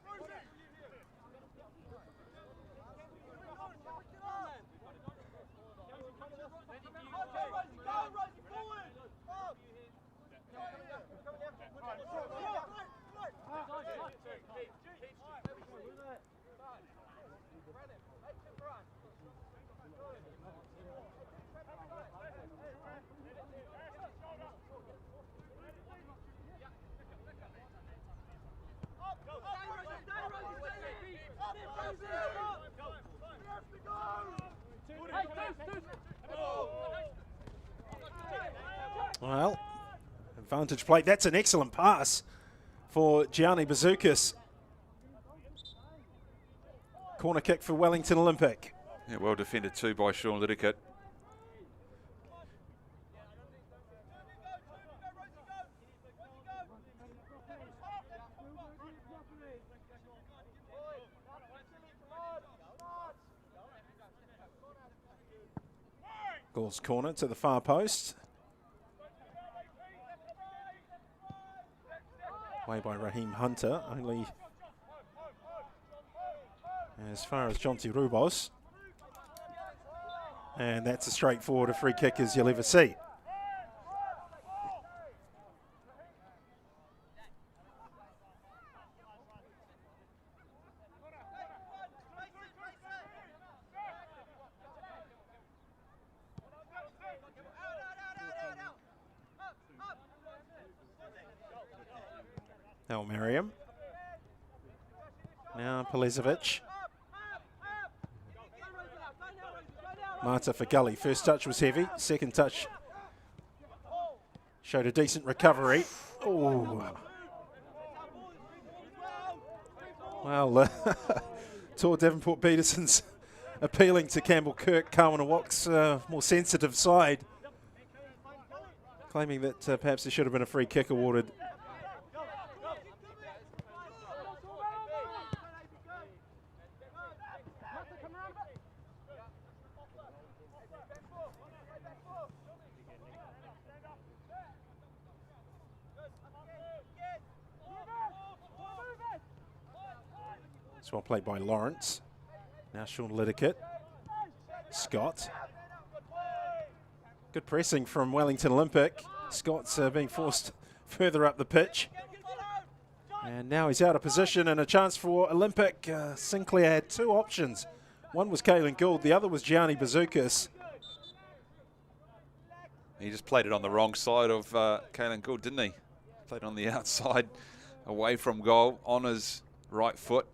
A: Well, advantage play. That's an excellent pass for Gianni Bazoukas. Corner kick for Wellington Olympic.
B: Yeah, well defended too by Sean Liddickett.
A: Gall's corner to the far post. Way by Raheem Hunter, only as far as Jonty Rubos. And that's as straightforward a free kick as you'll ever see. Now Merriam. Now Pelezovic. Marta for Gully. First touch was heavy. Second touch showed a decent recovery. Oh. Well, Tor Devonport Peterson's appealing to Campbell Kirk, Kawanawok's more sensitive side, claiming that perhaps there should have been a free kick awarded. It's well played by Lawrence. Now Sean Liddickett. Scott. Good pressing from Wellington Olympic. Scott's being forced further up the pitch. And now he's out of position and a chance for Olympic. Sinclair had two options. One was Caelan Gould, the other was Gianni Bazoukas.
B: He just played it on the wrong side of Caelan Gould, didn't he? Played on the outside, away from goal, on his right foot.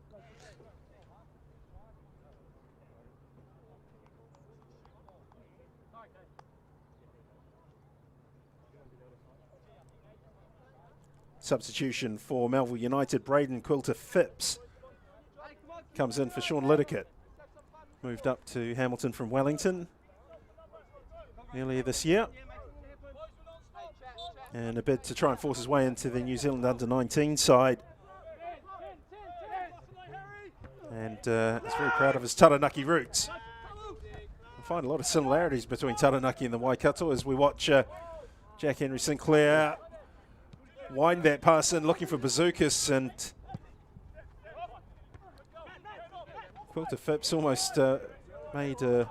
A: Substitution for Melville United, Braden Quilter Phipps comes in for Sean Liddickett. Moved up to Hamilton from Wellington earlier this year. And a bid to try and force his way into the New Zealand under-19 side. And he's very proud of his Taranaki roots. I find a lot of similarities between Taranaki and the Waikato as we watch Jack Henry Sinclair wind that pass in, looking for Bazoukas, and Quilter Phipps almost made a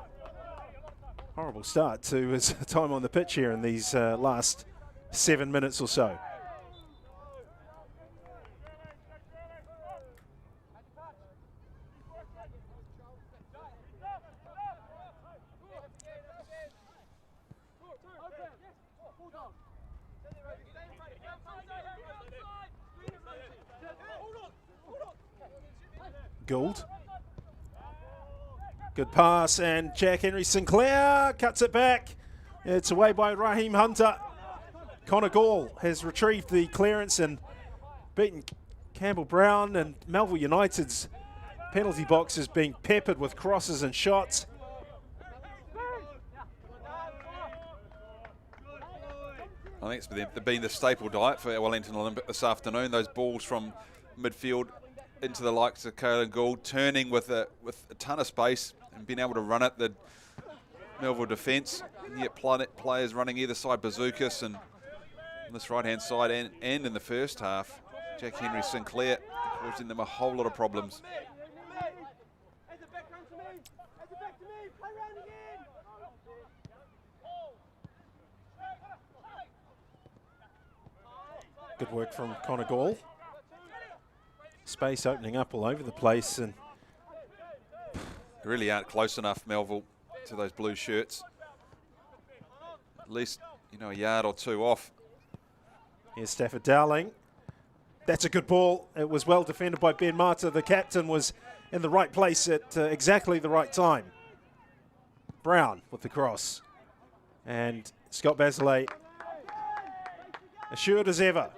A: horrible start to his time on the pitch here in these last 7 minutes or so. Gould. Good pass, and Jack Henry Sinclair cuts it back. It's away by Raheem Hunter. Connor Gall has retrieved the clearance and beaten Campbell Brown, and Melville United's penalty box is being peppered with crosses and shots.
B: I think it's been the staple diet for Wellington Olympic this afternoon. Those balls from midfield into the likes of Caelan Gould, turning with a ton of space and being able to run at the Melville defence. And yet players running either side, Bazoukas and on this right-hand side and in the first half, Jack Henry Sinclair causing them a whole lot of problems.
A: Good work from Connor Gall. Space opening up all over the place, and
B: they really aren't close enough, Melville, to those blue shirts. At least, you know, a yard or two off.
A: Here's Stafford Dowling. That's a good ball. It was well defended by Ben Marta. The captain was in the right place at exactly the right time. Brown with the cross. And Scott Basilay, assured as ever.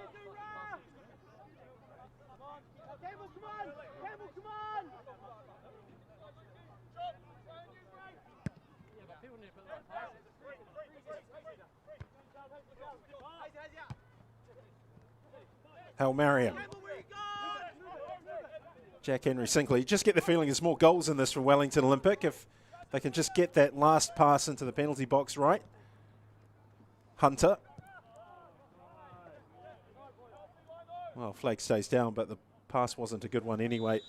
A: Hal Mariam. Jack Henry Sinclair. You just get the feeling there's more goals in this for Wellington Olympic if they can just get that last pass into the penalty box right. Hunter. Well, flag stays down, but the pass wasn't a good one anyway.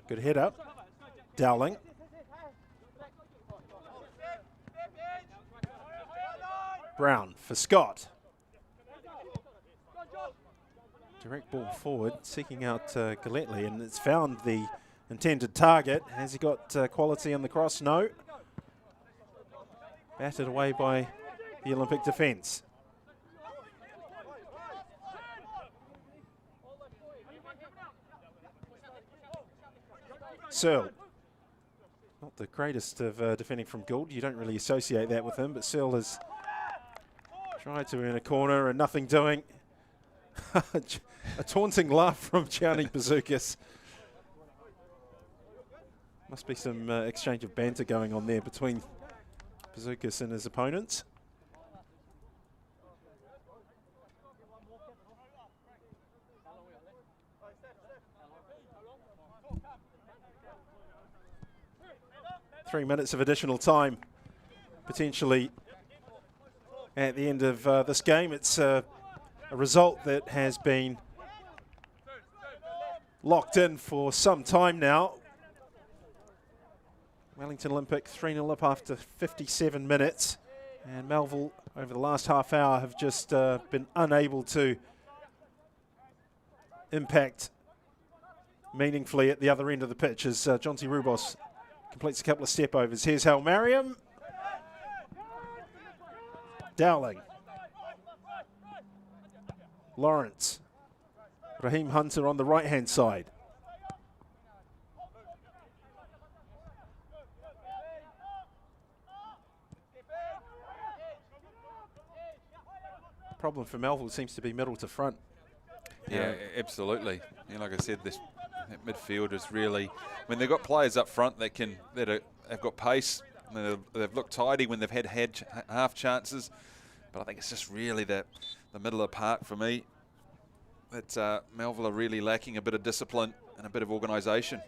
A: Good head up. Dowling. Brown for Scott. Direct ball forward, seeking out Galletley, and it's found the intended target. Has he got quality on the cross? No. Batted away by the Olympic defence. Searle. Not the greatest of defending from Gould. You don't really associate that with him, but Searle has tried to earn a corner and nothing doing. A taunting laugh from Gianni Bazoukas. Must be some exchange of banter going on there between Bazoukas and his opponents. Three minutes of additional time potentially at the end of this game. It's a result that has been locked in for some time now. Wellington Olympic 3-0 up after 57 minutes, and Melville over the last half hour have just been unable to impact meaningfully at the other end of the pitch as Jonty Rubos completes a couple of step overs. Here's Hal Mariam. Dowling. Lawrence. Raheem Hunter on the right hand side. Problem for Melville seems to be middle to front.
B: Yeah, absolutely. Yeah, like I said, that midfield is really. I mean, they've got players up front that have got pace. And they've looked tidy when they've had half chances, but I think it's just really the middle of the park for me that Melville are really lacking a bit of discipline and a bit of organisation.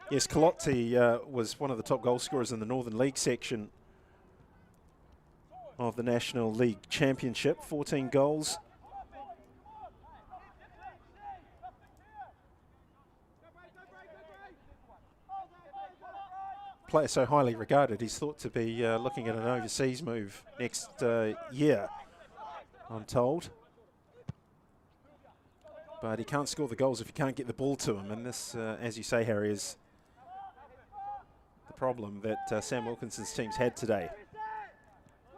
A: Yes, Colotti was one of the top goal scorers in the Northern League section of the National League Championship, 14 goals. Player so highly regarded, he's thought to be looking at an overseas move next year, I'm told. But he can't score the goals if you can't get the ball to him, and this, as you say, Harry, is the problem that Sam Wilkinson's team's had today.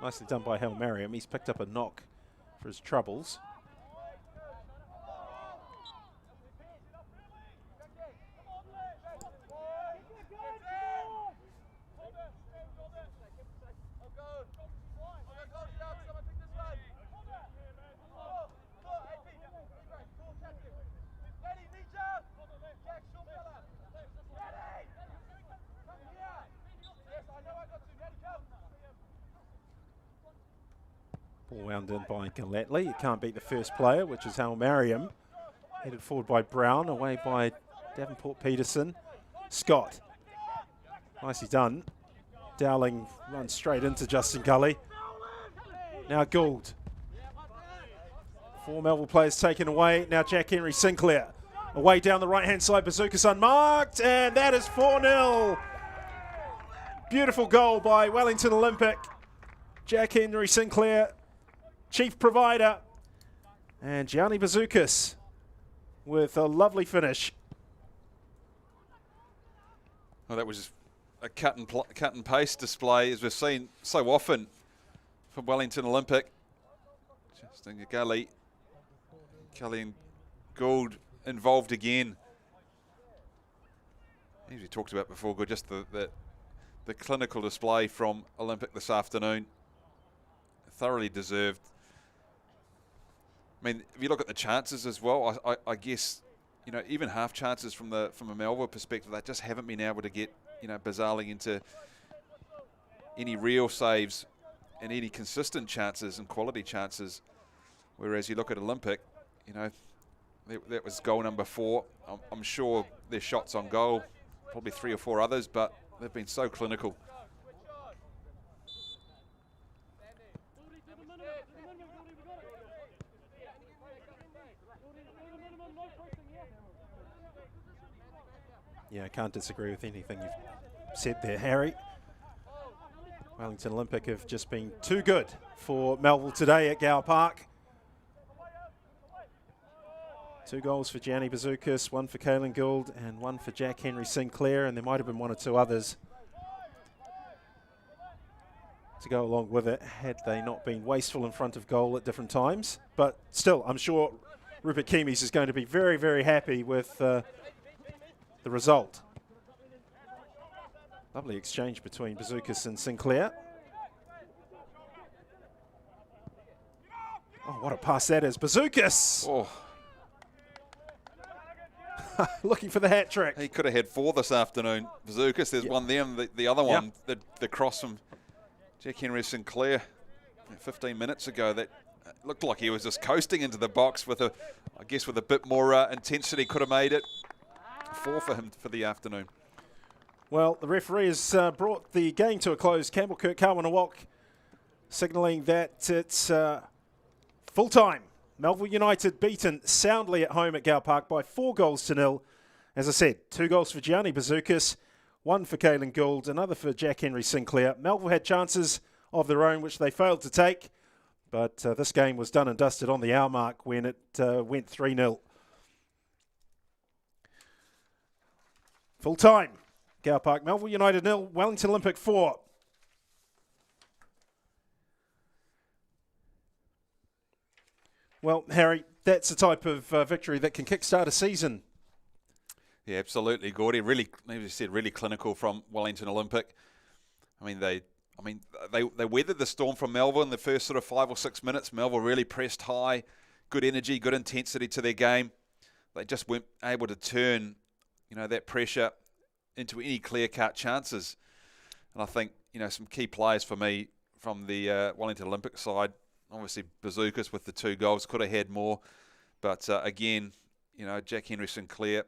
A: Nicely done by Hal Mariam. He's picked up a knock for his troubles. Ball wound in by Galletley. It can't beat the first player, which is Hal Mariam. Headed forward by Brown, away by Davenport Peterson. Scott. Nicely done. Dowling runs straight into Justin Gully. Now Gould. 4 Melville players taken away. Now Jack Henry Sinclair. Away down the right-hand side, Bazoukas unmarked, and that is 4-0. Beautiful goal by Wellington Olympic. Jack Henry Sinclair, chief provider, and Gianni Bazoukas with a lovely finish.
B: Well, that was a cut and paste display, as we've seen so often from Wellington Olympic. Justin Gully, Kelly and Gould involved again. As we talked about before, good, just the clinical display from Olympic this afternoon. Thoroughly deserved. I mean, if you look at the chances as well, I guess, you know, even half chances from a Melville perspective, they just haven't been able to get, you know, bizarrely into any real saves and any consistent chances and quality chances. Whereas you look at Olympic, you know, that was goal number 4. I'm sure there's shots on goal, probably 3 or 4 others, but they've been so clinical.
A: Yeah, I can't disagree with anything you've said there, Harry. Wellington Olympic have just been too good for Melville today at Gower Park. 2 goals for Gianni Bazoukas, 1 for Caelan Gould and 1 for Jack Henry Sinclair, and there might have been 1 or 2 others to go along with it had they not been wasteful in front of goal at different times. But still, I'm sure Rupert Keamies is going to be very, very happy with the result. Lovely exchange between Bazoukas and Sinclair. Oh, what a pass that is. Bazoukas!
B: Oh.
A: Looking for the hat trick.
B: He could have had 4 this afternoon. Bazoukas, there's one there, and the other one, the cross from Jack Henry Sinclair 15 minutes ago, that looked like he was just coasting into the box with I guess with a bit more intensity, could have made it 4 for him for the afternoon.
A: Well, the referee has brought the game to a close. Campbell Kirk Kawanawok signalling that it's full time. Melville United beaten soundly at home at Gower Park by 4-0. As I said, 2 goals for Gianni Bazoukas, 1 for Caelan Gould, another for Jack Henry Sinclair. Melville had chances of their own, which they failed to take, but this game was done and dusted on the hour mark when it went 3-0. Full time. Gower Park, Melville United 0, Wellington Olympic 4. Well, Harry, that's the type of victory that can kickstart a season.
B: Yeah, absolutely, Gordy. Really, as you said, really clinical from Wellington Olympic. I mean, they weathered the storm from Melville in the first sort of 5 or 6 minutes. Melville really pressed high, good energy, good intensity to their game. They just weren't able to turn, that pressure into any clear-cut chances. And I think, some key players for me from the Wellington Olympic side. Obviously, Bazoukas with the 2 goals could have had more. But again, Jack Henry Sinclair,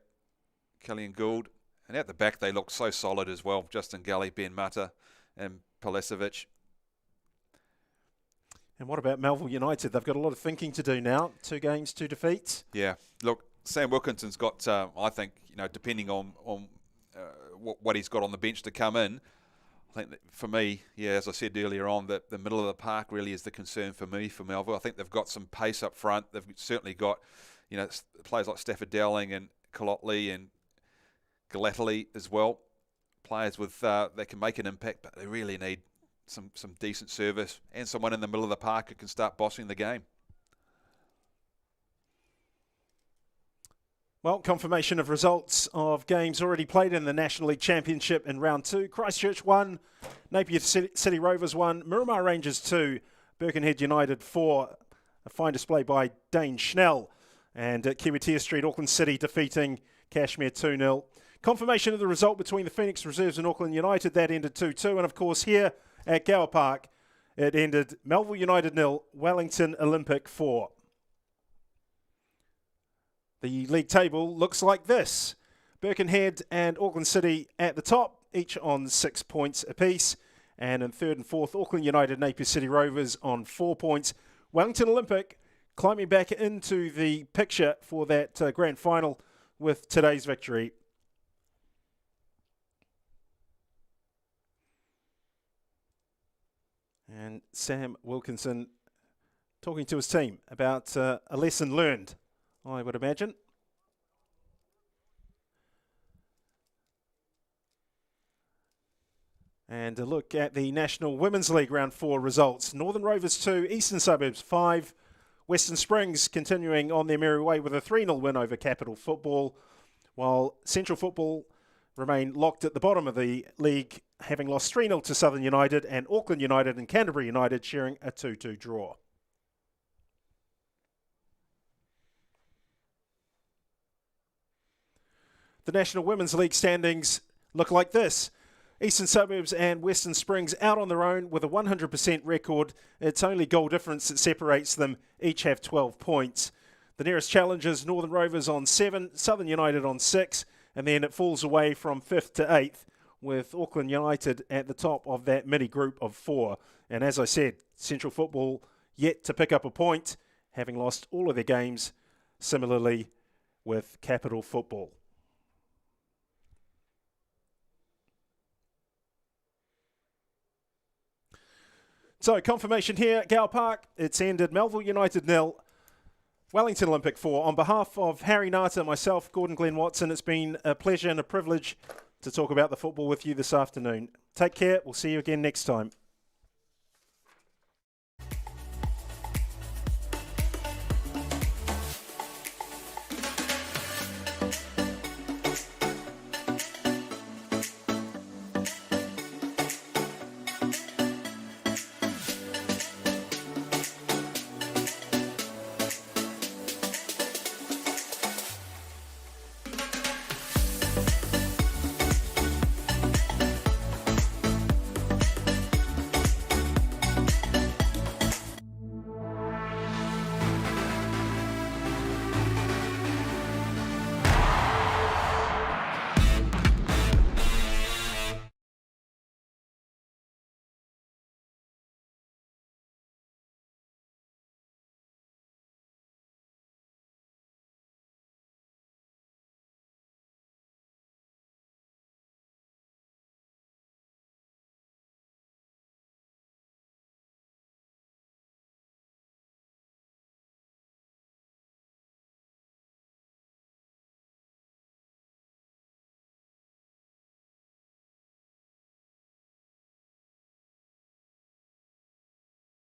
B: Caelan Gould. And at the back, they looked so solid as well. Justin Gully, Ben Mata and Palacevic.
A: And what about Melville United? They've got a lot of thinking to do now. 2 games, 2 defeats.
B: Yeah. Look, Sam Wilkinson's got, I think, depending on what he's got on the bench to come in, I think that for me, as I said earlier on, that the middle of the park really is the concern for me for Melville. I think they've got some pace up front. They've certainly got, players like Stafford Dowling and Collotley and Galately as well. Players with that can make an impact, but they really need some decent service and someone in the middle of the park who can start bossing the game.
A: Well, confirmation of results of games already played in the National League Championship in round 2. Christchurch 1, Napier City Rovers 1, Miramar Rangers 2, Birkenhead United 4. A fine display by Dane Schnell. And at Kiwitea Street, Auckland City defeating Kashmir 2-0. Confirmation of the result between the Phoenix Reserves and Auckland United, that ended 2-2. And of course here at Gower Park, it ended Melville United 0, Wellington Olympic 4. The league table looks like this. Birkenhead and Auckland City at the top, each on 6 points apiece. And in 3rd and 4th, Auckland United and Napier City Rovers on 4 points. Wellington Olympic climbing back into the picture for that grand final with today's victory. And Sam Wilkinson talking to his team about a lesson learned, I would imagine. And a look at the National Women's League Round 4 results. Northern Rovers 2, Eastern Suburbs 5. Western Springs continuing on their merry way with a 3-0 win over Capital Football, while Central Football remain locked at the bottom of the league, having lost 3-0 to Southern United, and Auckland United and Canterbury United sharing a 2-2 draw. The National Women's League standings look like this. Eastern Suburbs and Western Springs out on their own with a 100% record. It's only goal difference that separates them. Each have 12 points. The nearest challengers, Northern Rovers on 7, Southern United on 6, and then it falls away from 5th to 8th with Auckland United at the top of that mini group of 4. And as I said, Central Football yet to pick up a point, having lost all of their games, similarly with Capital Football. So, confirmation here at Gower Park. It's ended Melville United 0, Wellington Olympic 4. On behalf of Harry Nata, myself, Gordon Glenn Watson, it's been a pleasure and a privilege to talk about the football with you this afternoon. Take care. We'll see you again next time.